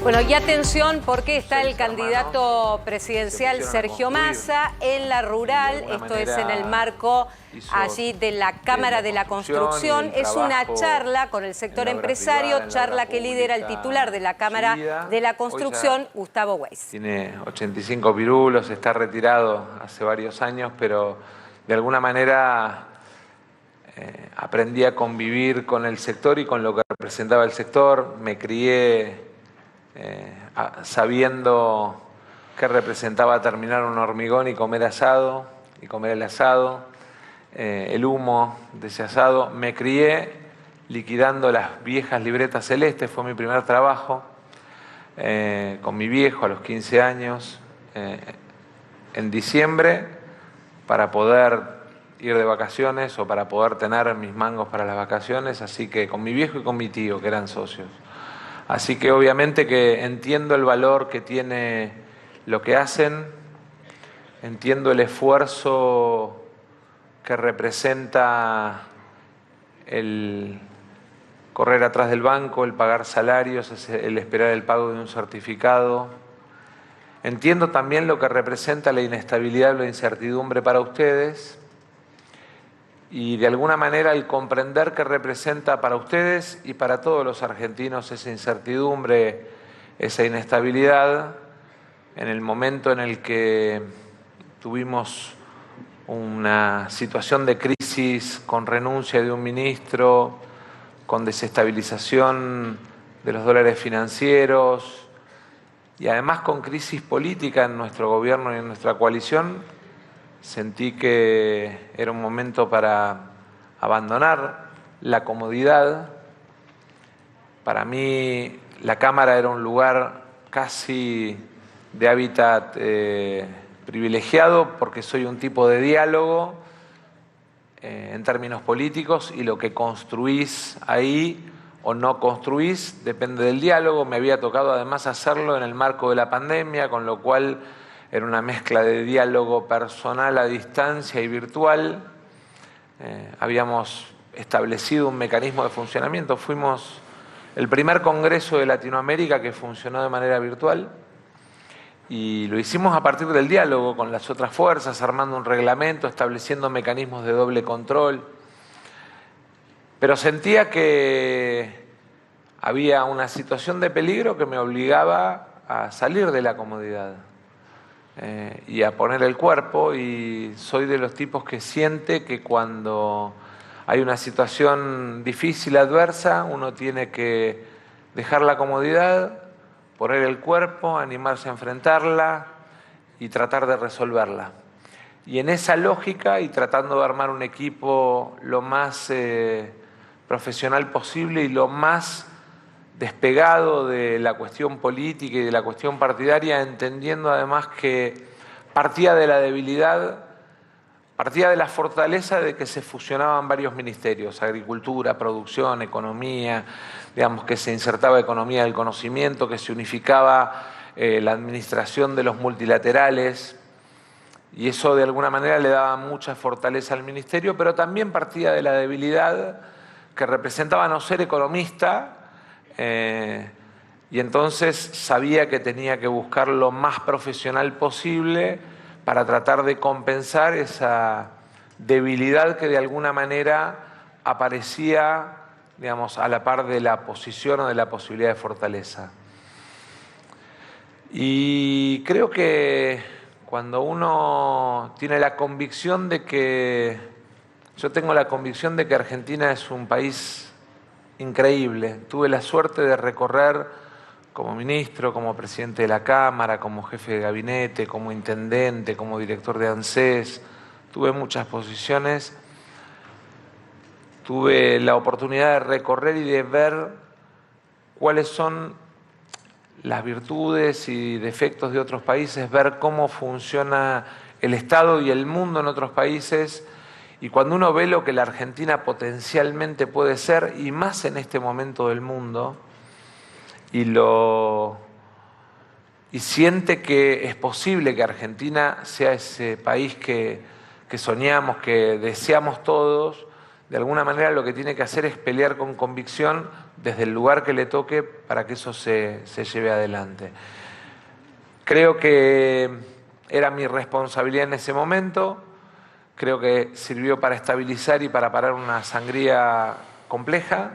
Bueno, y atención porque está el candidato presidencial Sergio Massa en la rural, esto es en el marco allí de la Cámara de la Construcción. Es una charla con el sector empresario, charla que lidera el titular de la Cámara de la Construcción, Gustavo Weiss.
Tiene 85 pirulos, está retirado hace varios años, pero de alguna manera aprendí a convivir con el sector y con lo que representaba el sector. Me crié sabiendo qué representaba terminar un hormigón y comer asado, y comer el asado, el humo de ese asado. Me crié liquidando las viejas libretas celestes, fue mi primer trabajo, con mi viejo a los 15 años, en diciembre, para poder ir de vacaciones o para poder tener mis mangos para las vacaciones, así que con mi viejo y con mi tío, que eran socios. Así que obviamente que entiendo el valor que tiene lo que hacen, entiendo el esfuerzo que representa el correr atrás del banco, el pagar salarios, el esperar el pago de un certificado. Entiendo también lo que representa la inestabilidad o la incertidumbre para ustedes. Y de alguna manera el comprender que representa para ustedes y para todos los argentinos esa incertidumbre, esa inestabilidad, en el momento en el que tuvimos una situación de crisis con renuncia de un ministro, con desestabilización de los dólares financieros y además con crisis política en nuestro gobierno y en nuestra coalición, sentí que era un momento para abandonar la comodidad. Para mí la Cámara era un lugar casi de hábitat privilegiado porque soy un tipo de diálogo en términos políticos y lo que construís ahí o no construís, depende del diálogo. Me había tocado además hacerlo en el marco de la pandemia, con lo cual era una mezcla de diálogo personal a distancia y virtual. Habíamos establecido un mecanismo de funcionamiento. Fuimos el primer congreso de Latinoamérica que funcionó de manera virtual y lo hicimos a partir del diálogo con las otras fuerzas, armando un reglamento, estableciendo mecanismos de doble control. Pero sentía que había una situación de peligro que me obligaba a salir de la comodidad y a poner el cuerpo, y soy de los tipos que siente que cuando hay una situación difícil, adversa, uno tiene que dejar la comodidad, poner el cuerpo, animarse a enfrentarla y tratar de resolverla. Y en esa lógica, y tratando de armar un equipo lo más profesional posible y lo más despegado de la cuestión política y de la cuestión partidaria, entendiendo además que partía de la debilidad, partía de la fortaleza de que se fusionaban varios ministerios: agricultura, producción, economía, digamos que se insertaba economía del conocimiento, que se unificaba la administración de los multilaterales, y eso de alguna manera le daba mucha fortaleza al ministerio, pero también partía de la debilidad que representaba no ser economista, y entonces sabía que tenía que buscar lo más profesional posible para tratar de compensar esa debilidad que de alguna manera aparecía, digamos, a la par de la posición o de la posibilidad de fortaleza. Y creo que cuando uno tiene la convicción de que, yo tengo la convicción de que Argentina es un país increíble. Tuve la suerte de recorrer como ministro, como presidente de la Cámara, como jefe de gabinete, como intendente, como director de ANSES. Tuve muchas posiciones. Tuve la oportunidad de recorrer y de ver cuáles son las virtudes y defectos de otros países, ver cómo funciona el Estado y el mundo en otros países. Y cuando uno ve lo que la Argentina potencialmente puede ser, y más en este momento del mundo, y siente que es posible que Argentina sea ese país que soñamos, que deseamos todos, de alguna manera lo que tiene que hacer es pelear con convicción desde el lugar que le toque para que eso se lleve adelante. Creo que era mi responsabilidad en ese momento. Creo que sirvió para estabilizar y para parar una sangría compleja.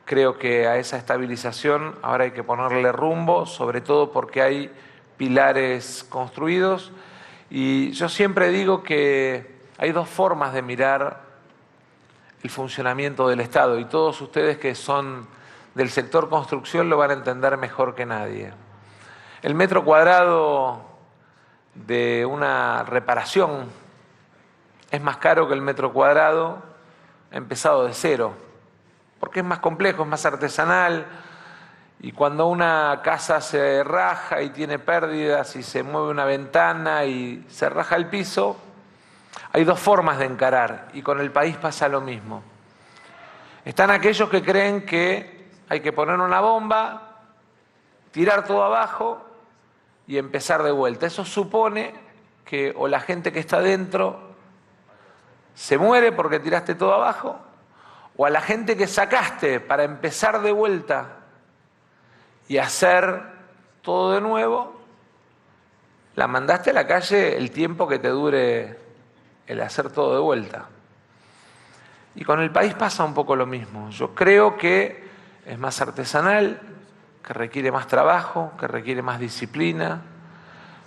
Creo que a esa estabilización ahora hay que ponerle rumbo, sobre todo porque hay pilares construidos. Y yo siempre digo que hay dos formas de mirar el funcionamiento del Estado, y todos ustedes que son del sector construcción lo van a entender mejor que nadie. El metro cuadrado de una reparación es más caro que el metro cuadrado empezado de cero, porque es más complejo, es más artesanal, y cuando una casa se raja y tiene pérdidas y se mueve una ventana y se raja el piso, hay dos formas de encarar, y con el país pasa lo mismo. Están aquellos que creen que hay que poner una bomba, tirar todo abajo y empezar de vuelta. Eso supone que o la gente que está dentro se muere porque tiraste todo abajo, o a la gente que sacaste para empezar de vuelta y hacer todo de nuevo, la mandaste a la calle el tiempo que te dure el hacer todo de vuelta. Y con el país pasa un poco lo mismo. Yo creo que es más artesanal, que requiere más trabajo, que requiere más disciplina,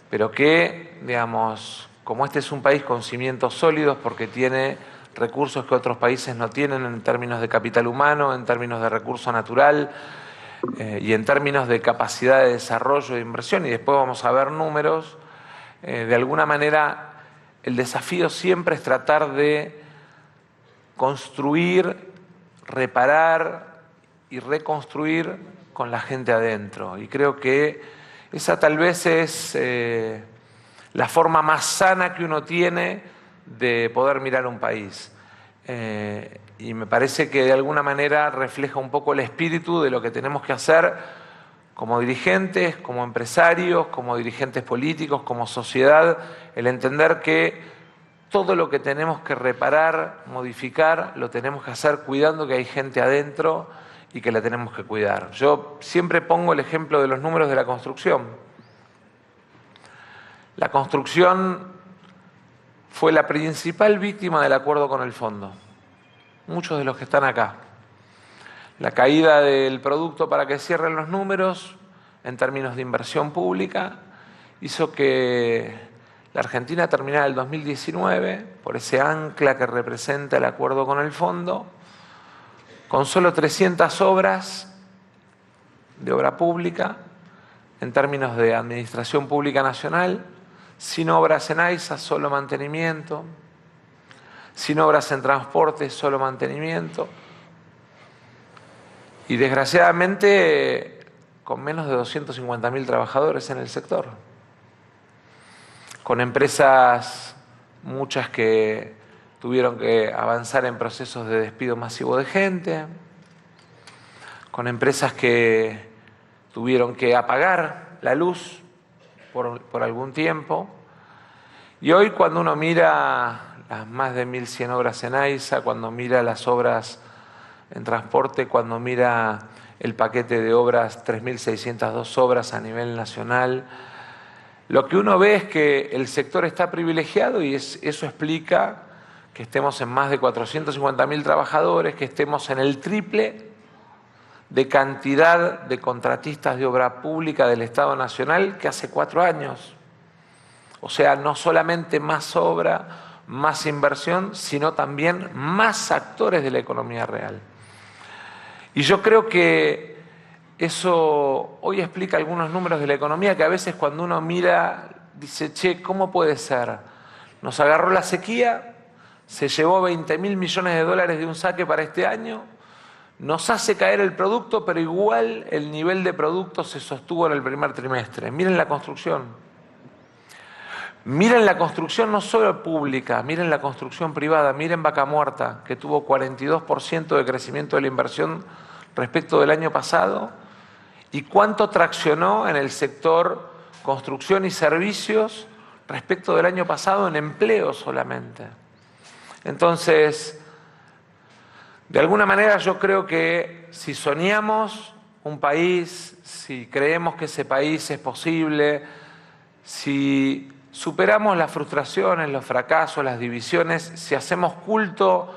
pero que, digamos, como este es un país con cimientos sólidos porque tiene recursos que otros países no tienen en términos de capital humano, en términos de recurso natural y en términos de capacidad de desarrollo e inversión, y después vamos a ver números, de alguna manera el desafío siempre es tratar de construir, reparar y reconstruir con la gente adentro. Y creo que esa tal vez es la forma más sana que uno tiene de poder mirar un país. y me parece que de alguna manera refleja un poco el espíritu de lo que tenemos que hacer como dirigentes, como empresarios, como dirigentes políticos, como sociedad, el entender que todo lo que tenemos que reparar, modificar, lo tenemos que hacer cuidando que hay gente adentro y que la tenemos que cuidar. Yo siempre pongo el ejemplo de los números de la construcción. La construcción fue la principal víctima del acuerdo con el fondo. Muchos de los que están acá. La caída del producto para que cierren los números en términos de inversión pública hizo que la Argentina terminara el 2019, por ese ancla que representa el acuerdo con el fondo, con solo 300 obras de obra pública en términos de administración pública nacional, sin obras en AISA, solo mantenimiento, sin obras en transporte, solo mantenimiento, y desgraciadamente con menos de 250.000 trabajadores en el sector, con empresas, muchas que tuvieron que avanzar en procesos de despido masivo de gente, con empresas que tuvieron que apagar la luz por algún tiempo. Y hoy, cuando uno mira las más de 1.100 obras en AISA, cuando mira las obras en transporte, cuando mira el paquete de obras, 3.602 obras a nivel nacional, lo que uno ve es que el sector está privilegiado y eso explica que estemos en más de 450.000 trabajadores, que estemos en el triple de cantidad de contratistas de obra pública del Estado Nacional que hace 4 años. O sea, no solamente más obra, más inversión, sino también más actores de la economía real. Y yo creo que eso hoy explica algunos números de la economía que a veces cuando uno mira, dice, che, ¿cómo puede ser? Nos agarró la sequía, se llevó 20.000 millones de dólares de un saque para este año, nos hace caer el producto, pero igual el nivel de producto se sostuvo en el primer trimestre. Miren la construcción. Miren la construcción no solo pública, miren la construcción privada, miren Vaca Muerta, que tuvo 42% de crecimiento de la inversión respecto del año pasado, y cuánto traccionó en el sector construcción y servicios respecto del año pasado en empleo solamente. Entonces, de alguna manera yo creo que si soñamos un país, si creemos que ese país es posible, si superamos las frustraciones, los fracasos, las divisiones, si hacemos culto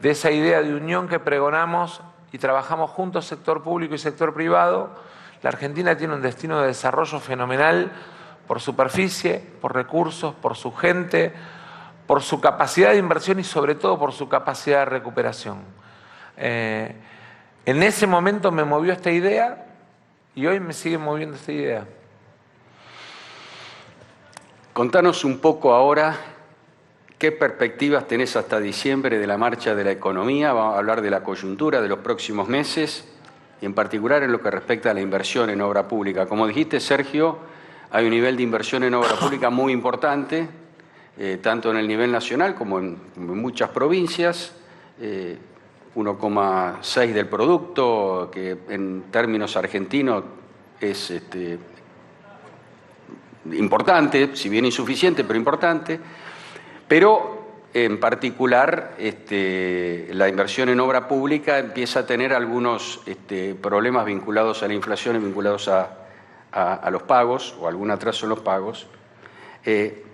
de esa idea de unión que pregonamos y trabajamos juntos sector público y sector privado, la Argentina tiene un destino de desarrollo fenomenal por superficie, por recursos, por su gente, por su capacidad de inversión y sobre todo por su capacidad de recuperación. En ese momento me movió esta idea y hoy me sigue moviendo esta idea.
Contanos un poco ahora qué perspectivas tenés hasta diciembre de la marcha de la economía. Vamos a hablar de la coyuntura de los próximos meses y en particular en lo que respecta a la inversión en obra pública. Como dijiste, Sergio, hay un nivel de inversión en obra pública muy importante, tanto en el nivel nacional como en muchas provincias. 1,6 del producto, que en términos argentinos es importante, si bien insuficiente, pero importante. Pero en particular la inversión en obra pública empieza a tener algunos problemas vinculados a la inflación y vinculados a los pagos o algún atraso en los pagos.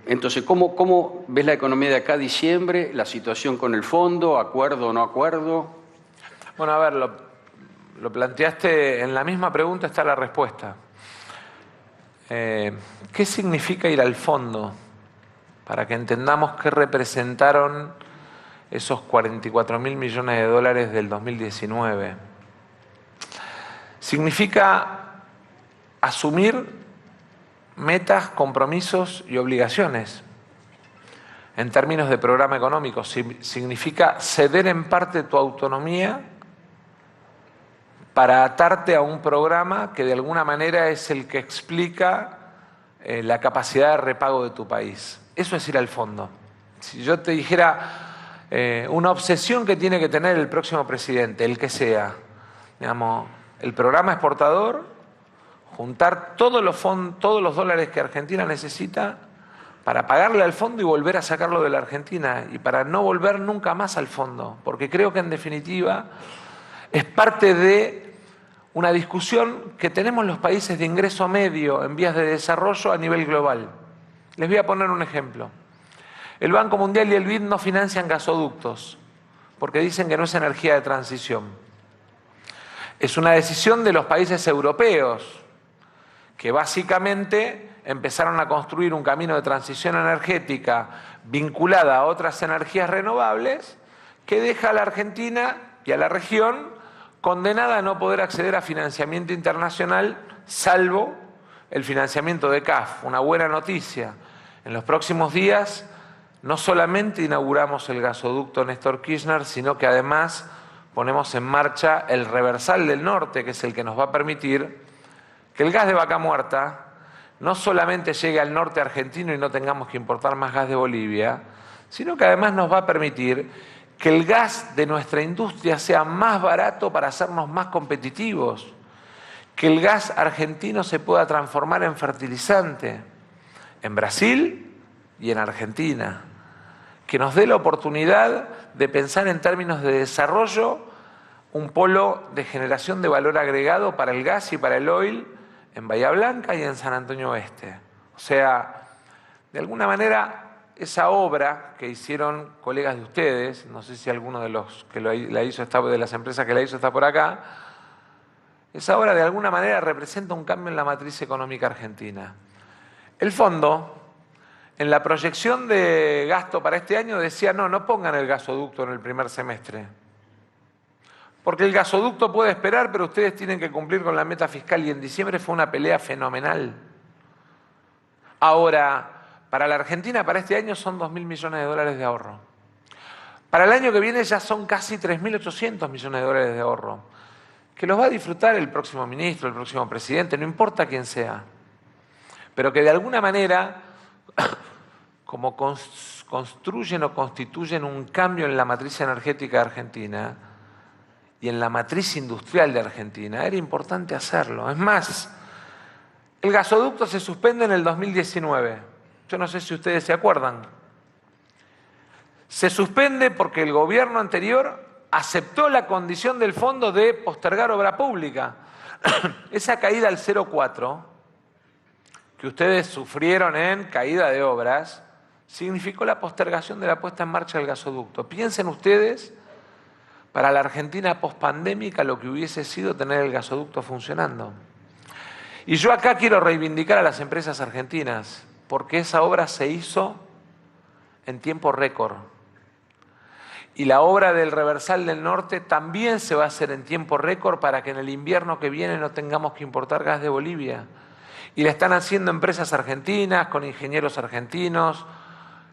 Entonces, ¿cómo ves la economía de acá a diciembre? ¿La situación con el fondo? ¿Acuerdo o no acuerdo?
Bueno, a ver, lo planteaste, en la misma pregunta está la respuesta. ¿Qué significa ir al fondo? Para que entendamos qué representaron esos 44.000 millones de dólares del 2019. Significa asumir metas, compromisos y obligaciones. En términos de programa económico, significa ceder en parte tu autonomía para atarte a un programa que de alguna manera es el que explica la capacidad de repago de tu país. Eso es ir al fondo. Si yo te dijera, una obsesión que tiene que tener el próximo presidente, el que sea. Digamos, el programa exportador, juntar todos los dólares que Argentina necesita para pagarle al fondo y volver a sacarlo de la Argentina y para no volver nunca más al fondo, porque creo que en definitiva es parte de una discusión que tenemos los países de ingreso medio en vías de desarrollo a nivel global. Les voy a poner un ejemplo. El Banco Mundial y el BID no financian gasoductos porque dicen que no es energía de transición. Es una decisión de los países europeos que básicamente empezaron a construir un camino de transición energética vinculada a otras energías renovables que deja a la Argentina y a la región condenada a no poder acceder a financiamiento internacional, salvo el financiamiento de CAF. Una buena noticia. En los próximos días no solamente inauguramos el gasoducto Néstor Kirchner, sino que además ponemos en marcha el reversal del norte, que es el que nos va a permitir que el gas de Vaca Muerta no solamente llegue al norte argentino y no tengamos que importar más gas de Bolivia, sino que además nos va a permitir que el gas de nuestra industria sea más barato para hacernos más competitivos, que el gas argentino se pueda transformar en fertilizante en Brasil y en Argentina, que nos dé la oportunidad de pensar en términos de desarrollo un polo de generación de valor agregado para el gas y para el oil en Bahía Blanca y en San Antonio Oeste. O sea, de alguna manera, esa obra que hicieron colegas de ustedes, no sé si alguno de los que la hizo de las empresas que la hizo está por acá, esa obra de alguna manera representa un cambio en la matriz económica argentina. El fondo, en la proyección de gasto para este año, decía no pongan el gasoducto en el primer semestre. Porque el gasoducto puede esperar, pero ustedes tienen que cumplir con la meta fiscal. Y en diciembre fue una pelea fenomenal. Ahora, para la Argentina, para este año son 2.000 millones de dólares de ahorro. Para el año que viene ya son casi 3.800 millones de dólares de ahorro. Que los va a disfrutar el próximo ministro, el próximo presidente, no importa quién sea. Pero que de alguna manera, como construyen o constituyen un cambio en la matriz energética de Argentina y en la matriz industrial de Argentina, era importante hacerlo. Es más, el gasoducto se suspende en el 2019. Yo no sé si ustedes se acuerdan. Se suspende porque el gobierno anterior aceptó la condición del fondo de postergar obra pública. Esa caída al 0,4 que ustedes sufrieron en caída de obras significó la postergación de la puesta en marcha del gasoducto. Piensen ustedes, para la Argentina pospandémica, lo que hubiese sido tener el gasoducto funcionando. Y yo acá quiero reivindicar a las empresas argentinas, porque esa obra se hizo en tiempo récord. Y la obra del reversal del norte también se va a hacer en tiempo récord para que en el invierno que viene no tengamos que importar gas de Bolivia. Y la están haciendo empresas argentinas, con ingenieros argentinos.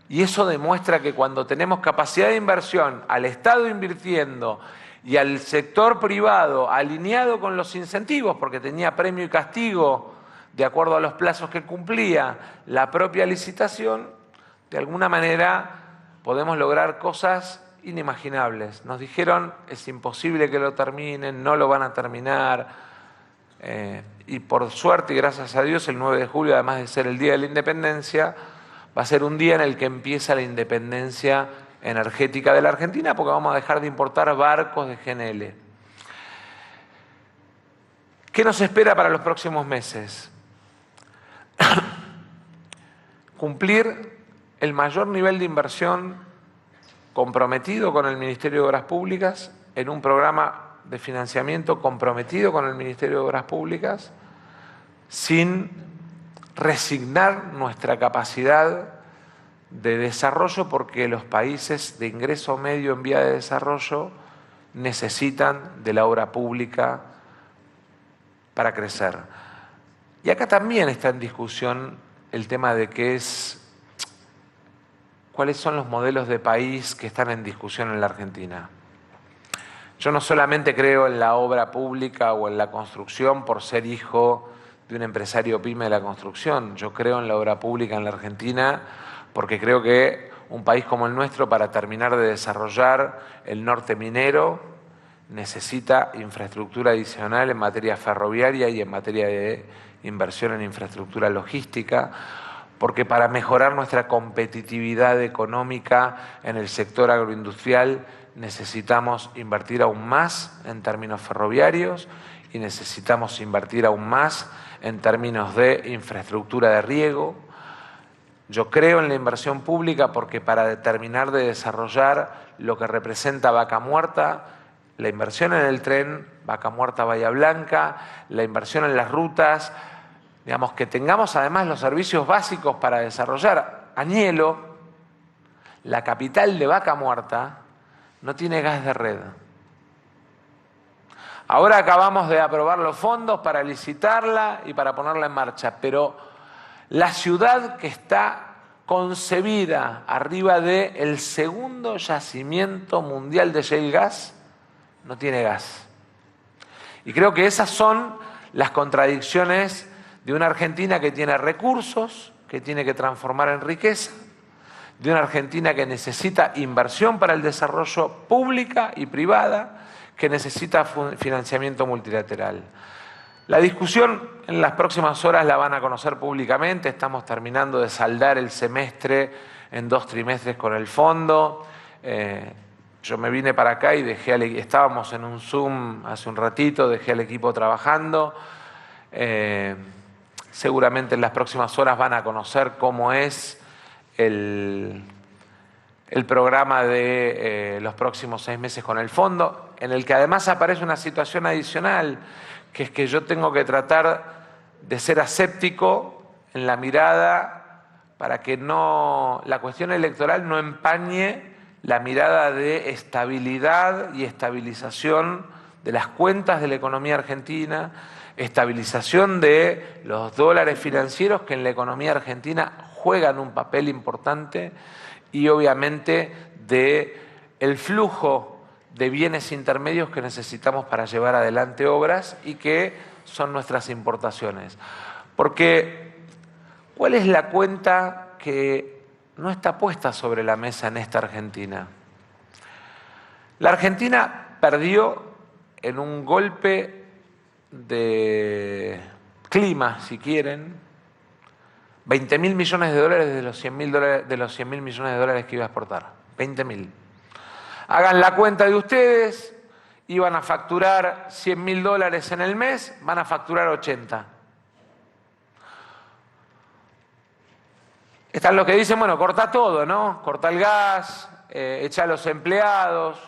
Y eso demuestra que cuando tenemos capacidad de inversión, al Estado invirtiendo y al sector privado alineado con los incentivos, porque tenía premio y castigo de acuerdo a los plazos que cumplía la propia licitación, de alguna manera podemos lograr cosas inimaginables. Nos dijeron, es imposible que lo terminen, no lo van a terminar. Y por suerte y gracias a Dios, el 9 de julio, además de ser el Día de la Independencia, va a ser un día en el que empieza la independencia energética de la Argentina, porque vamos a dejar de importar barcos de GNL. ¿Qué nos espera para los próximos meses? Cumplir el mayor nivel de inversión comprometido con el Ministerio de Obras Públicas, en un programa de financiamiento comprometido con el Ministerio de Obras Públicas, sin resignar nuestra capacidad de desarrollo, porque los países de ingreso medio en vía de desarrollo necesitan de la obra pública para crecer. Y acá también está en discusión el tema de cuáles son los modelos de país que están en discusión en la Argentina. Yo no solamente creo en la obra pública o en la construcción por ser hijo de un empresario pyme de la construcción. Yo creo en la obra pública en la Argentina porque creo que un país como el nuestro, para terminar de desarrollar el norte minero, necesita infraestructura adicional en materia ferroviaria y en materia de inversión en infraestructura logística, porque para mejorar nuestra competitividad económica en el sector agroindustrial necesitamos invertir aún más en términos ferroviarios y necesitamos invertir aún más en términos de infraestructura de riego. Yo creo en la inversión pública porque para terminar de desarrollar lo que representa Vaca Muerta, la inversión en el tren, Vaca Muerta-Bahía Blanca, la inversión en las rutas, digamos, que tengamos además los servicios básicos para desarrollar. Añelo, la capital de Vaca Muerta, no tiene gas de red. Ahora acabamos de aprobar los fondos para licitarla y para ponerla en marcha, pero la ciudad que está concebida arriba del segundo yacimiento mundial de shale gas, no tiene gas. Y creo que esas son las contradicciones de una Argentina que tiene recursos, que tiene que transformar en riqueza, de una Argentina que necesita inversión para el desarrollo pública y privada, que necesita financiamiento multilateral. La discusión en las próximas horas la van a conocer públicamente, estamos terminando de saldar el semestre en 2 trimestres con el fondo. Yo me vine para acá y estábamos en un Zoom hace un ratito, dejé al equipo trabajando. Seguramente en las próximas horas van a conocer cómo es el programa de los próximos 6 meses con el fondo, en el que además aparece una situación adicional, que es que yo tengo que tratar de ser aséptico en la mirada para que la cuestión electoral no empañe la mirada de estabilidad y estabilización de las cuentas de la economía argentina, estabilización de los dólares financieros que en la economía argentina juegan un papel importante y obviamente del flujo de bienes intermedios que necesitamos para llevar adelante obras y que son nuestras importaciones. Porque, ¿cuál es la cuenta que no está puesta sobre la mesa en esta Argentina? La Argentina perdió en un golpe de clima, si quieren, 20.000 millones de dólares de los 100.000 millones de dólares que iba a exportar. 20.000. Hagan la cuenta de ustedes, iban a facturar 100.000 dólares en el mes, van a facturar 80. Están los que dicen, bueno, corta todo, ¿no? Corta el gas, echa a los empleados.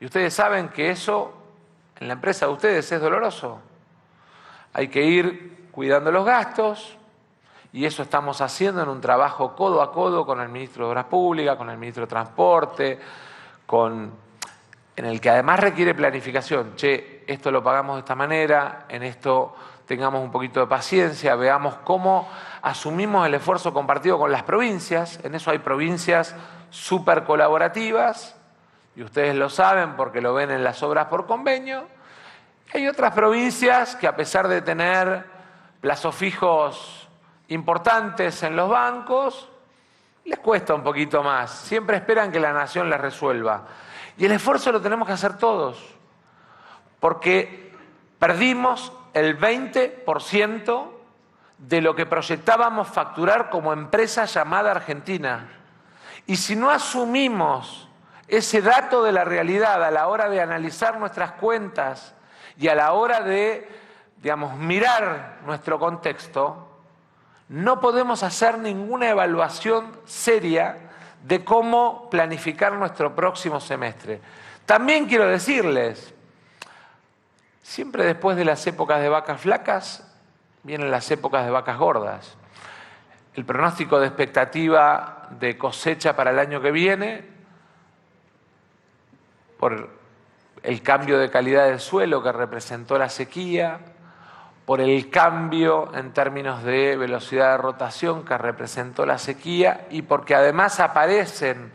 Y ustedes saben que eso en la empresa de ustedes es doloroso. Hay que ir cuidando los gastos y eso estamos haciendo en un trabajo codo a codo con el ministro de Obras Públicas, con el ministro de Transporte, en el que además requiere planificación. Che, esto lo pagamos de esta manera, en esto tengamos un poquito de paciencia, veamos cómo asumimos el esfuerzo compartido con las provincias. En eso hay provincias súper colaborativas, y ustedes lo saben porque lo ven en las obras por convenio. Hay otras provincias que, a pesar de tener plazos fijos importantes en los bancos, les cuesta un poquito más. Siempre esperan que la nación les resuelva. Y el esfuerzo lo tenemos que hacer todos, porque perdimos el 20% de lo que proyectábamos facturar como empresa llamada Argentina. Y si no asumimos ese dato de la realidad a la hora de analizar nuestras cuentas y a la hora de, mirar nuestro contexto, no podemos hacer ninguna evaluación seria de cómo planificar nuestro próximo semestre. También quiero decirles, siempre después de las épocas de vacas flacas, vienen las épocas de vacas gordas. El pronóstico de expectativa de cosecha para el año que viene, por el cambio de calidad del suelo que representó la sequía, por el cambio en términos de velocidad de rotación que representó la sequía y porque además apareció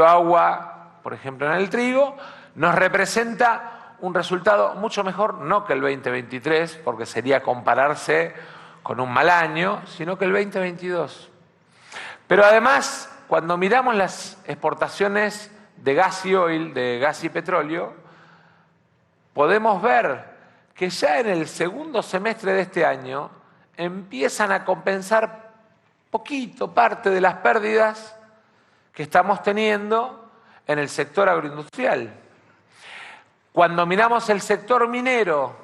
agua, por ejemplo en el trigo, nos representa un resultado mucho mejor, no que el 2023, porque sería compararse con un mal año, sino que el 2022. Pero además, cuando miramos las exportaciones de gas y oil, de gas y petróleo, podemos ver que ya en el segundo semestre de este año empiezan a compensar poquito, parte de las pérdidas que estamos teniendo en el sector agroindustrial. Cuando miramos el sector minero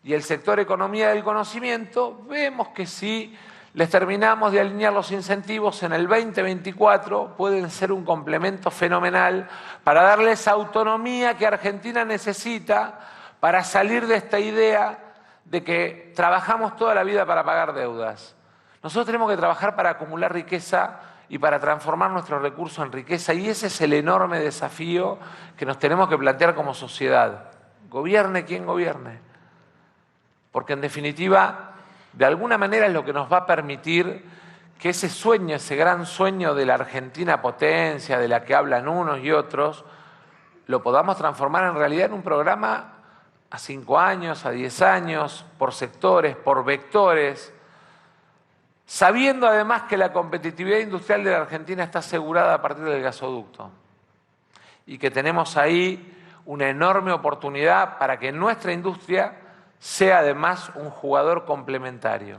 y el sector economía del conocimiento, vemos que si les terminamos de alinear los incentivos en el 2024, pueden ser un complemento fenomenal para darles autonomía que Argentina necesita para salir de esta idea de que trabajamos toda la vida para pagar deudas. Nosotros tenemos que trabajar para acumular riqueza y para transformar nuestros recursos en riqueza, y ese es el enorme desafío que nos tenemos que plantear como sociedad. Gobierne quien gobierne. Porque en definitiva, de alguna manera es lo que nos va a permitir que ese sueño, ese gran sueño de la Argentina potencia, de la que hablan unos y otros, lo podamos transformar en realidad en un programa a 5 años, a 10 años, por sectores, por vectores, sabiendo además que la competitividad industrial de la Argentina está asegurada a partir del gasoducto y que tenemos ahí una enorme oportunidad para que nuestra industria sea además un jugador complementario.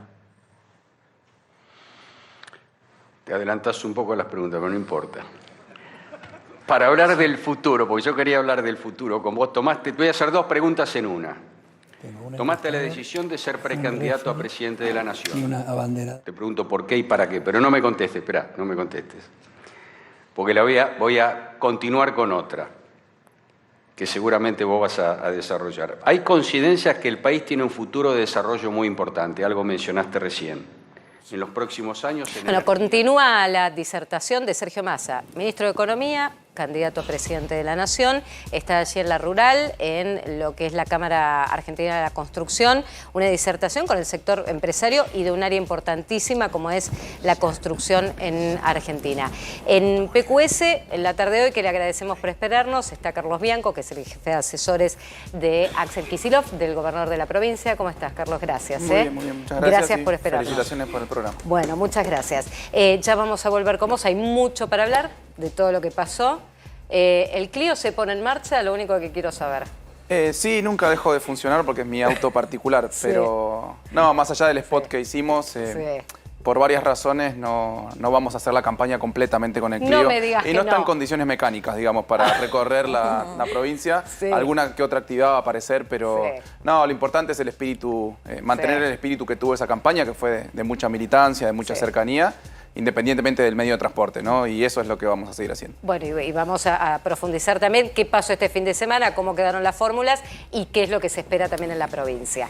Te adelantas un poco a las preguntas, pero no importa. Para hablar del futuro, porque yo quería hablar del futuro, como vos tomaste, te voy a hacer 2 preguntas en una. Tomaste la decisión de ser precandidato a presidente de la Nación.
Y una bandera.
Te pregunto por qué y para qué, pero no me contestes, espera, no me contestes. Porque voy a continuar con otra, que seguramente vos vas a desarrollar. Hay coincidencias que el país tiene un futuro de desarrollo muy importante, algo mencionaste recién. En los próximos años...
Bueno, continúa la disertación de Sergio Massa, ministro de Economía, candidato a presidente de la Nación, está allí en la Rural, en lo que es la Cámara Argentina de la Construcción, una disertación con el sector empresario y de un área importantísima como es la construcción en Argentina. En PQS, en la tarde de hoy, que le agradecemos por esperarnos, está Carlos Bianco, que es el jefe de asesores de Axel Kicillof, del gobernador de la provincia. ¿Cómo estás, Carlos? Gracias.
Muy bien, muchas gracias.
Gracias por esperarnos.
Felicitaciones por el programa.
Bueno, muchas gracias. Ya vamos a volver con vos, hay mucho para hablar de todo lo que pasó. ¿El Clio se pone en marcha? Lo único que quiero saber.
Sí, nunca dejó de funcionar porque es mi auto particular, sí. Pero no, más allá del spot que hicimos, por varias razones no vamos a hacer la campaña completamente con el Clio.
No me digas
y no está en condiciones mecánicas, digamos, para recorrer la provincia. Sí. Alguna que otra actividad va a aparecer, pero no, lo importante es el espíritu, mantener el espíritu que tuvo esa campaña, que fue de mucha militancia, de mucha cercanía, independientemente del medio de transporte, ¿no? Y eso es lo que vamos a seguir haciendo.
Bueno, y vamos a profundizar también qué pasó este fin de semana, cómo quedaron las fórmulas y qué es lo que se espera también en la provincia.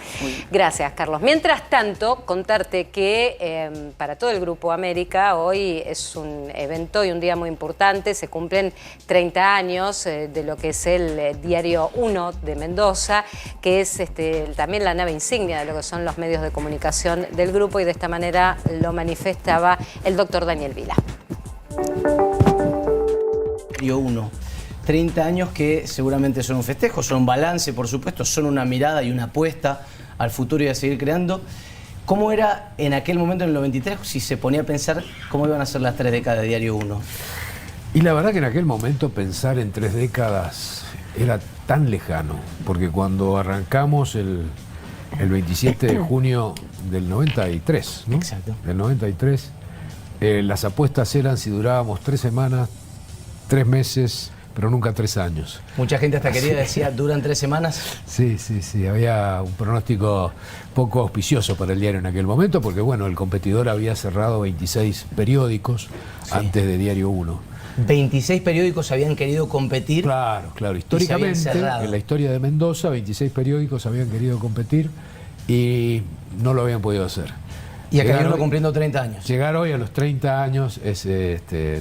Gracias, Carlos. Mientras tanto, contarte que para todo el Grupo América hoy es un evento y un día muy importante. Se cumplen 30 años de lo que es el Diario 1 de Mendoza, que es también la nave insignia de lo que son los medios de comunicación del grupo, y de esta manera lo manifestaba el doctor Daniel Vila.
Diario 1. 30 años que seguramente son un festejo, son un balance, por supuesto, son una mirada y una apuesta al futuro y a seguir creando. ¿Cómo era en aquel momento, en el 93, si se ponía a pensar cómo iban a ser las 3 décadas de Diario 1?
Y la verdad que en aquel momento pensar en 3 décadas era tan lejano, porque cuando arrancamos el 27 de junio del 93, ¿no?
Exacto.
Del 93, las apuestas eran si durábamos 3 semanas, 3 meses, pero nunca 3 años.
Mucha gente hasta quería decía, ¿duran 3 semanas?
Sí, había un pronóstico poco auspicioso para el diario en aquel momento, porque bueno, el competidor había cerrado 26 periódicos antes de Diario 1.
26 periódicos habían querido competir.
Claro. Históricamente, en la historia de Mendoza, 26 periódicos habían querido competir y no lo habían podido hacer.
Y acabaron cumpliendo 30 años.
Llegar hoy a los 30 años es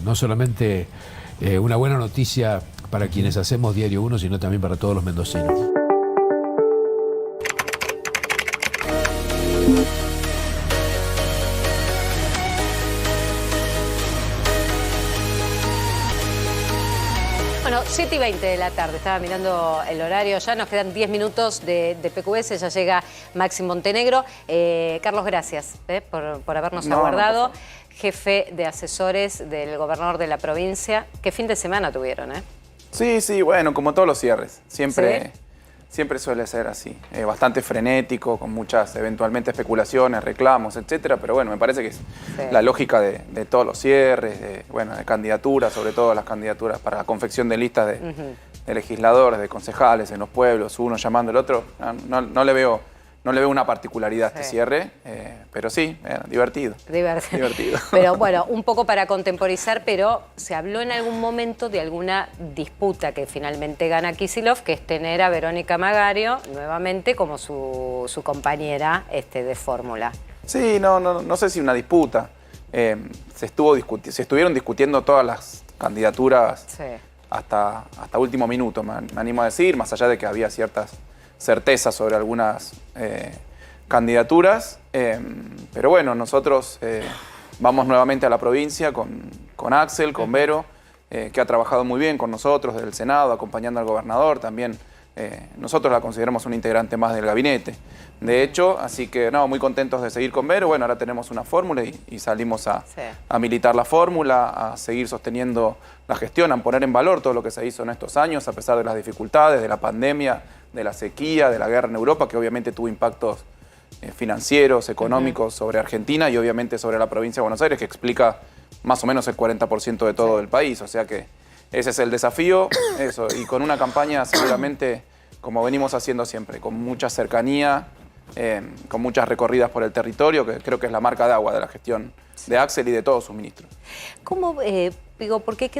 no solamente una buena noticia para quienes hacemos Diario 1, sino también para todos los mendocinos.
Bueno, 7:20 de la tarde, estaba mirando el horario, ya nos quedan 10 minutos de PQS, ya llega Maxi Montenegro. Carlos, gracias por habernos aguardado. jefe de asesores del gobernador de la provincia. ¿Qué fin de semana tuvieron,
Sí, sí, bueno, como todos los cierres. Siempre,
¿Sí?
siempre suele ser así. Bastante frenético, con muchas eventualmente especulaciones, reclamos, etcétera. Pero bueno, me parece que es la lógica de todos los cierres, de candidaturas, sobre todo las candidaturas para la confección de listas de legisladores, de concejales en los pueblos, uno llamando al otro. No le veo una particularidad a este cierre, pero sí, divertido. Divertido.
Pero bueno, un poco para contemporizar, pero se habló en algún momento de alguna disputa que finalmente gana Kicillof, que es tener a Verónica Magario nuevamente como su compañera de fórmula.
Sí, no sé si una disputa. Se estuvieron discutiendo todas las candidaturas hasta último minuto, me animo a decir, más allá de que había ciertas certezas sobre algunas candidaturas, pero bueno, nosotros vamos nuevamente a la provincia con Axel, con Vero, que ha trabajado muy bien con nosotros desde el Senado, acompañando al gobernador, también nosotros la consideramos un integrante más del gabinete, de hecho, así que muy contentos de seguir con Vero. Bueno, ahora tenemos una fórmula y salimos a militar la fórmula, a seguir sosteniendo la gestión, a poner en valor todo lo que se hizo en estos años, a pesar de las dificultades, de la pandemia, de la sequía, de la guerra en Europa, que obviamente tuvo impactos financieros, económicos sobre Argentina y obviamente sobre la provincia de Buenos Aires, que explica más o menos el 40% de todo el país. O sea que ese es el desafío, eso, y con una campaña seguramente, como venimos haciendo siempre, con mucha cercanía, con muchas recorridas por el territorio, que creo que es la marca de agua de la gestión de Axel y de todos sus ministros.
¿Cómo, digo, porque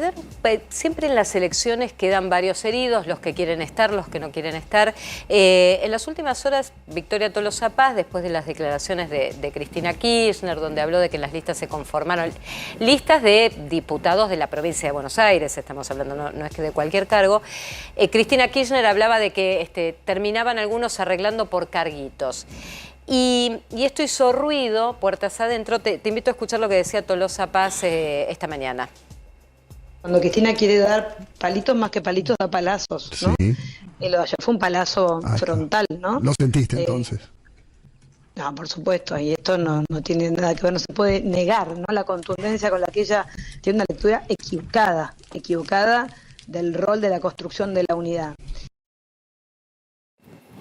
siempre en las elecciones quedan varios heridos, los que quieren estar, los que no quieren estar. En las últimas horas, Victoria Tolosa Paz, después de las declaraciones de Cristina Kirchner, donde habló de que en las listas se conformaron listas de diputados de la provincia de Buenos Aires, estamos hablando, no es que de cualquier cargo, Cristina Kirchner hablaba de que terminaban algunos arreglando por carguitos. Y esto hizo ruido, puertas adentro. Te invito a escuchar lo que decía Tolosa Paz esta mañana.
Cuando Cristina quiere dar palitos más que palitos, da palazos, ¿no?
Sí.
Y lo de ayer fue un palazo frontal, ¿no?
¿Lo sentiste entonces?
No, por supuesto, y esto no tiene nada que ver, no se puede negar, ¿no? La contundencia con la que ella tiene una lectura equivocada del rol de la construcción de la unidad.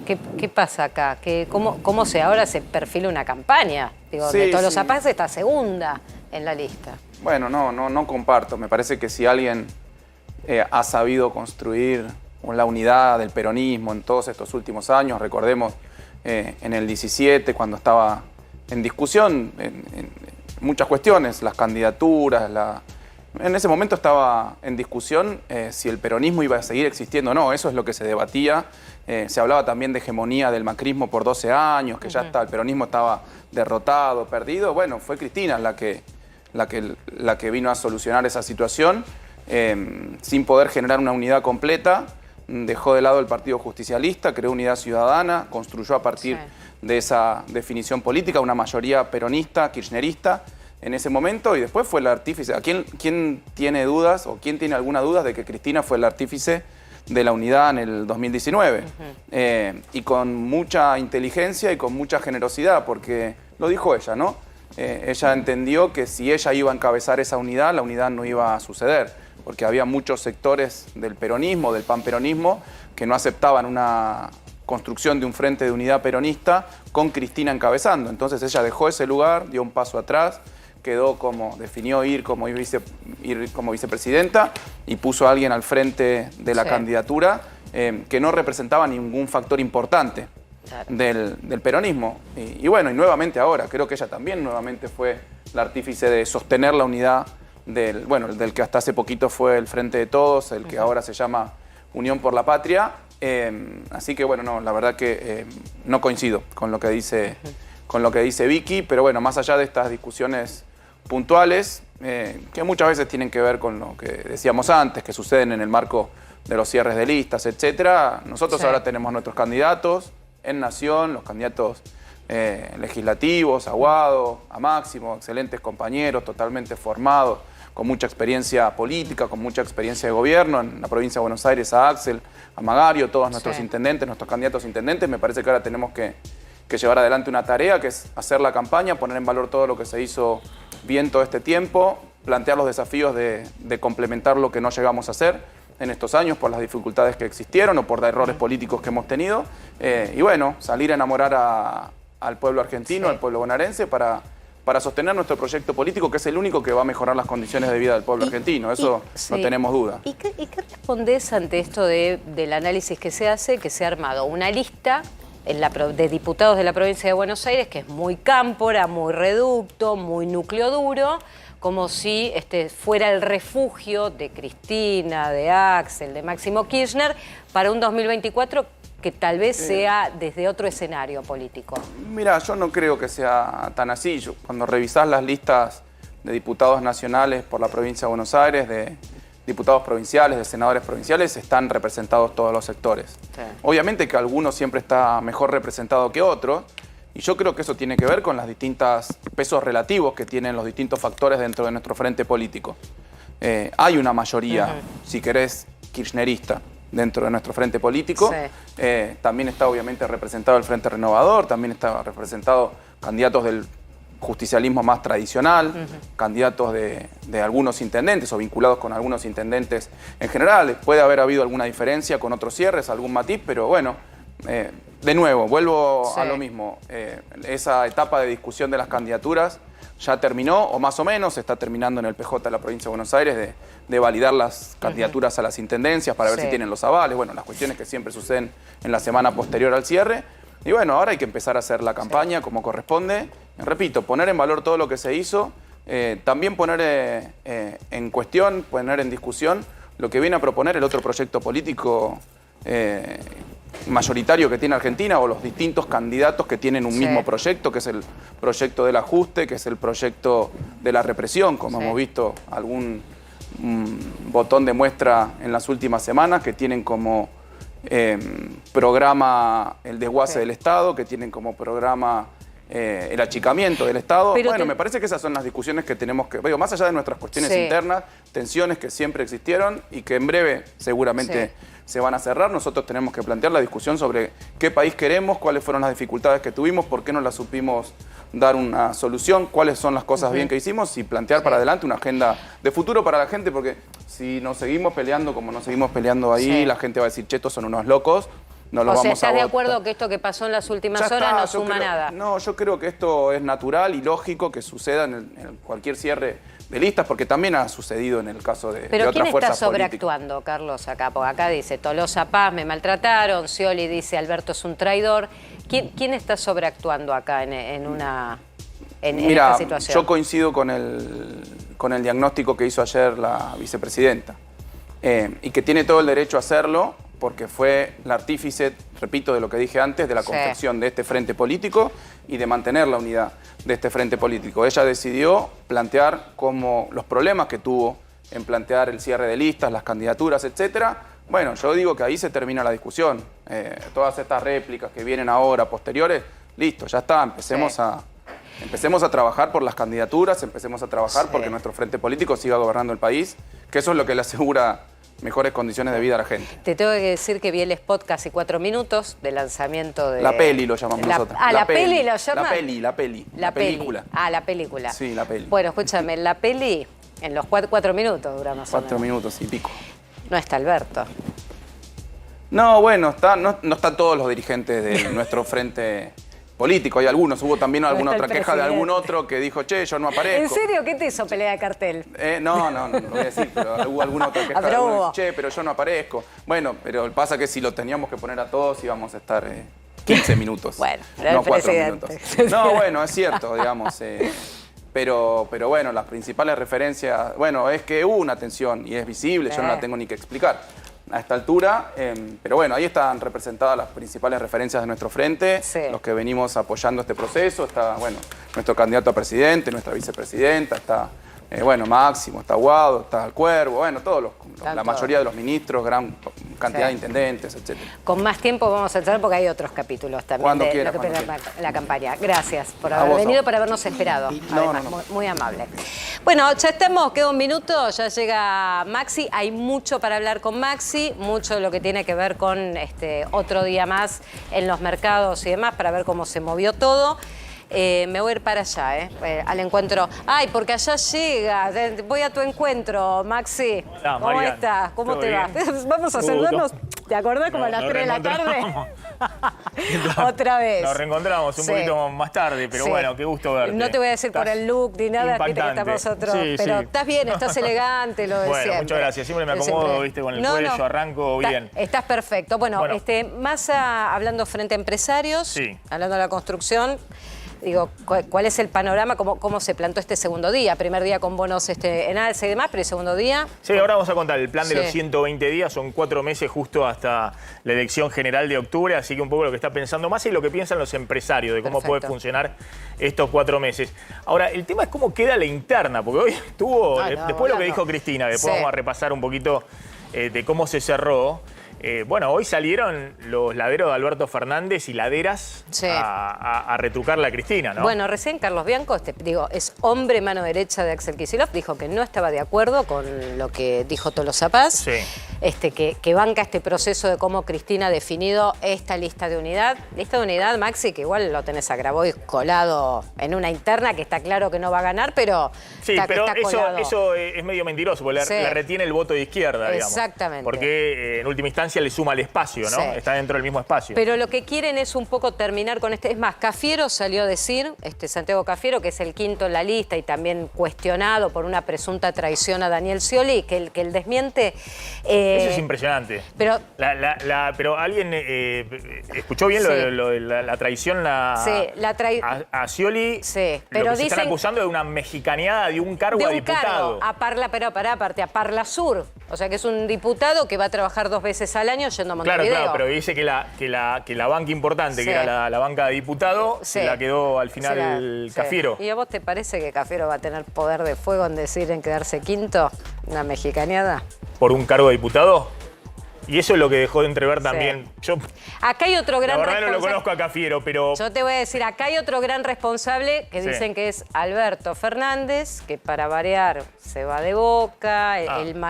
¿Qué pasa acá? ¿Cómo ahora se perfila una campaña? Digo,
Sí,
de Tolosa
sí.
Paz está segunda en la lista.
Bueno, no comparto. Me parece que si alguien ha sabido construir la unidad del peronismo en todos estos últimos años, recordemos en el 17, cuando estaba en discusión en muchas cuestiones, las candidaturas, en ese momento estaba en discusión si el peronismo iba a seguir existiendo o no. Eso es lo que se debatía. Se hablaba también de hegemonía del macrismo por 12 años, que ya el peronismo estaba derrotado, perdido. Bueno, fue Cristina la que vino a solucionar esa situación sin poder generar una unidad completa. Dejó de lado el Partido Justicialista, creó Unidad Ciudadana, construyó a partir de esa definición política una mayoría peronista, kirchnerista en ese momento, y después fue el artífice. ¿Quién tiene dudas o quién tiene alguna duda de que Cristina fue el artífice de la unidad en el 2019? Y con mucha inteligencia y con mucha generosidad, porque lo dijo ella, ¿no? Ella entendió que si ella iba a encabezar esa unidad, la unidad no iba a suceder, porque había muchos sectores del peronismo, del panperonismo, que no aceptaban una construcción de un frente de unidad peronista con Cristina encabezando. Entonces ella dejó ese lugar, dio un paso atrás, definió ir como vicepresidenta y puso a alguien al frente de la candidatura que no representaba ningún factor importante del peronismo. Y bueno, y nuevamente ahora, creo que ella también nuevamente fue la artífice de sostener la unidad del que hasta hace poquito fue el Frente de Todos, el que ahora se llama Unión por la Patria. Así que bueno, la verdad que no coincido con lo que dice Vicky, pero bueno, más allá de estas discusiones puntuales, que muchas veces tienen que ver con lo que decíamos antes, que suceden en el marco de los cierres de listas, etcétera. Nosotros ahora tenemos nuestros candidatos en Nación, los candidatos legislativos, Aguado, a Máximo, excelentes compañeros, totalmente formados, con mucha experiencia política, con mucha experiencia de gobierno, en la provincia de Buenos Aires a Axel, a Magario, todos nuestros intendentes, nuestros candidatos intendentes. Me parece que ahora tenemos que llevar adelante una tarea que es hacer la campaña, poner en valor todo lo que se hizo bien todo este tiempo, plantear los desafíos de complementar lo que no llegamos a hacer en estos años por las dificultades que existieron o por errores políticos que hemos tenido. Y bueno, salir a enamorar al pueblo argentino, al pueblo bonaerense, para sostener nuestro proyecto político, que es el único que va a mejorar las condiciones de vida del pueblo argentino. Eso no tenemos duda.
¿Y qué respondés ante esto del análisis que se hace, que se ha armado una lista de diputados de la provincia de Buenos Aires, que es muy cámpora, muy reducto, muy núcleo duro, como si fuera el refugio de Cristina, de Axel, de Máximo Kirchner, para un 2024 que tal vez sea desde otro escenario político?
Mira, yo no creo que sea tan así. Cuando revisás las listas de diputados nacionales por la provincia de Buenos Aires, de diputados provinciales, de senadores provinciales, están representados todos los sectores. Sí. Obviamente que algunos siempre está mejor representado que otros, y yo creo que eso tiene que ver con los distintos pesos relativos que tienen los distintos factores dentro de nuestro frente político. Hay una mayoría, si querés, kirchnerista dentro de nuestro frente político. Sí. También está obviamente representado el Frente Renovador, también está representado candidatos del justicialismo más tradicional, candidatos de algunos intendentes o vinculados con algunos intendentes en general. Puede haber habido alguna diferencia con otros cierres, algún matiz, pero bueno, de nuevo, vuelvo a lo mismo. Esa etapa de discusión de las candidaturas ya terminó, o más o menos, está terminando en el PJ de la provincia de Buenos Aires de validar las candidaturas a las intendencias para ver si tienen los avales, bueno, las cuestiones que siempre suceden en la semana posterior al cierre. Y bueno, ahora hay que empezar a hacer la campaña como corresponde. Repito, poner en valor todo lo que se hizo, también poner en cuestión, poner en discusión lo que viene a proponer el otro proyecto político mayoritario que tiene Argentina, o los distintos candidatos que tienen un mismo proyecto, que es el proyecto del ajuste, que es el proyecto de la represión, como hemos visto algún botón de muestra en las últimas semanas, que tienen como programa el desguace del Estado, que tienen como programa el achicamiento del Estado. Pero bueno, me parece que esas son las discusiones que tenemos que... Más allá de nuestras cuestiones internas, tensiones que siempre existieron y que en breve seguramente se van a cerrar, nosotros tenemos que plantear la discusión sobre qué país queremos, cuáles fueron las dificultades que tuvimos, por qué no las supimos dar una solución, cuáles son las cosas bien que hicimos y plantear para adelante una agenda de futuro para la gente, porque si nos seguimos peleando como nos seguimos peleando ahí, la gente va a decir, che, estos son unos locos, no los vamos a votar.
¿Estás de acuerdo que esto que pasó en las últimas horas no suma nada?
No, yo creo que esto es natural y lógico que suceda en cualquier cierre de listas, porque también ha sucedido en el caso de otras fuerzas políticas.
¿Pero quién está sobreactuando, Carlos, acá? Porque acá dice Tolosa Paz, me maltrataron, Scioli dice Alberto es un traidor. ¿Quién está sobreactuando acá en esta situación?
Yo coincido con el diagnóstico que hizo ayer la vicepresidenta, y que tiene todo el derecho a hacerlo, porque fue la artífice, repito, de lo que dije antes, de la confección de este frente político y de mantener la unidad de este frente político. Ella decidió plantear como los problemas que tuvo en plantear el cierre de listas, las candidaturas, etcétera. Bueno, yo digo que ahí se termina la discusión. Todas estas réplicas que vienen ahora, posteriores, listo, ya está, empecemos a trabajar por las candidaturas, empecemos a trabajar porque nuestro frente político siga gobernando el país, que eso es lo que le asegura mejores condiciones de vida a la gente.
Te tengo que decir que vi el spot casi 4 minutos de lanzamiento de...
La peli lo llamamos nosotros.
¿La peli lo llaman?
La película.
La película.
Sí, la peli.
Bueno, escúchame, la peli en los 4 minutos dura más o menos.
4 minutos y pico.
No está Alberto.
No, bueno, no están todos los dirigentes de nuestro frente político. Hay algunos, hubo también alguna otra queja de algún otro que dijo, che, yo no aparezco.
¿En serio? ¿Qué te hizo pelea de cartel?
No lo voy a decir, pero hubo alguna otra queja de alguno, che, pero yo no aparezco. Bueno, pero pasa que si lo teníamos que poner a todos íbamos a estar 15 minutos.
Bueno,
no 4 minutos. No, bueno, es cierto, digamos. Pero bueno, las principales referencias, bueno, es que hubo una tensión y es visible, yo no la tengo ni que explicar a esta altura, pero bueno, ahí están representadas las principales referencias de nuestro frente, los que venimos apoyando este proceso. Está, bueno, nuestro candidato a presidente, nuestra vicepresidenta, está, bueno, Máximo, está Guado, está el Cuervo, bueno, la mayoría de los ministros, gran cantidad de intendentes, etc.
Con más tiempo vamos a entrar porque hay otros capítulos también de lo que la campaña. Gracias por haber venido, por habernos esperado. Además, muy amable. Bueno, ya estamos, queda un minuto, ya llega Maxi. Hay mucho para hablar con Maxi, mucho de lo que tiene que ver con otro día más en los mercados y demás, para ver cómo se movió todo. Me voy a ir para allá, al encuentro. Ay, porque allá llega. Voy a tu encuentro, Maxi.
Hola,
¿Cómo
Marian.
estás? ¿Cómo te va?
Bien.
Vamos a saludarnos. ¿Te acordás como a las 3 de la tarde? Otra vez.
Nos reencontramos un poquito más tarde, pero bueno, qué gusto verte.
No te voy a decir por el look ni nada, viste que estamos otros. Pero estás bien, estás elegante, lo de
bueno,
siempre.
muchas gracias. Siempre me acomodo, viste, con el cuello, arranco bien.
Estás perfecto. Bueno, más hablando frente a empresarios, hablando de la construcción, digo, ¿cuál es el panorama? ¿Cómo se plantó este segundo día? Primer día con bonos en alza y demás, pero el segundo día...
Sí, ahora vamos a contar el plan de los 120 días. Son 4 meses justo hasta la elección general de octubre, así que un poco lo que está pensando más y lo que piensan los empresarios de cómo puede funcionar estos 4 meses. Ahora, el tema es cómo queda la interna, porque hoy estuvo... después de lo que dijo Cristina, después vamos a repasar un poquito de cómo se cerró. Bueno, hoy salieron los laderos de Alberto Fernández y laderas a retrucarla a Cristina, ¿no?
Bueno, recién Carlos Bianco, es hombre mano derecha de Axel Kicillof, dijo que no estaba de acuerdo con lo que dijo Tolosa Paz, que banca este proceso de cómo Cristina ha definido esta lista de unidad. Lista de unidad, Maxi, que igual lo tenés a Grabois colado en una interna que está claro que no va a ganar, pero está colado.
Eso es medio mentiroso, porque le retiene el voto de izquierda, digamos.
Exactamente.
Porque en última instancia le suma el espacio, ¿no? Está dentro del mismo espacio.
Pero lo que quieren es un poco terminar con este... Es más, Cafiero salió a decir, Santiago Cafiero, que es el quinto en la lista y también cuestionado por una presunta traición a Daniel Scioli, que el desmiente...
Eso es impresionante.
Pero,
pero alguien escuchó bien lo de la traición a Scioli.
Pero
lo que se
dicen,
están acusando de una mexicaneada de un cargo a diputado.
Aparte a Parla Sur. O sea, que es un diputado que va a trabajar 2 veces al año yendo a Montevideo.
Claro, pero dice que la banca importante, que era la banca de diputado, se la quedó al final Cafiero.
¿Y a vos te parece que Cafiero va a tener poder de fuego en decir en quedarse quinto? ¿Una mexicaneada?
¿Por un cargo de diputado? Y eso es lo que dejó de entrever también. Yo,
acá hay otro gran responsable.
La verdad no lo conozco a Cafiero, pero...
Yo te voy a decir, acá hay otro gran responsable que dicen que es Alberto Fernández, que para variar se va de Boca.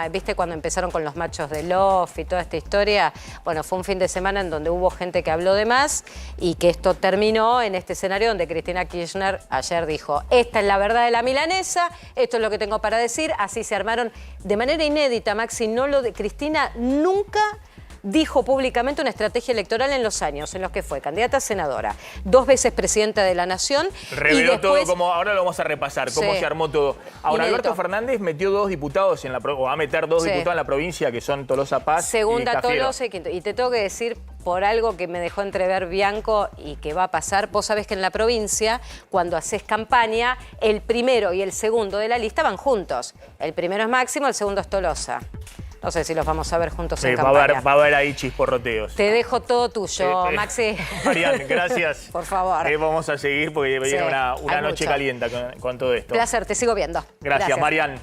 ¿Viste cuando empezaron con los machos de Love y toda esta historia? Bueno, fue un fin de semana en donde hubo gente que habló de más y que esto terminó en este escenario donde Cristina Kirchner ayer dijo: esta es la verdad de la milanesa, esto es lo que tengo para decir. Así se armaron de manera inédita, Maxi. Cristina nunca dijo públicamente una estrategia electoral en los años en los que fue candidata a senadora, 2 veces presidenta de la Nación.
Reveló
y después,
todo, ahora lo vamos a repasar, cómo se armó todo. Ahora,
inédito.
Alberto Fernández metió 2 diputados o va a meter 2 diputados en la provincia, que son Tolosa Paz
segunda
y Cafiero.
Tolosa y quinto. Y te tengo que decir, por algo que me dejó entrever Bianco y que va a pasar, vos sabés que en la provincia, cuando haces campaña, el primero y el segundo de la lista van juntos. El primero es Máximo, el segundo es Tolosa. No sé si los vamos a ver juntos en campaña.
Va a haber ahí chisporroteos.
Te dejo todo tuyo, Maxi.
Marian, gracias.
Por favor.
Vamos a seguir porque viene una noche caliente con todo esto.
Placer, te sigo viendo.
Gracias, Marian.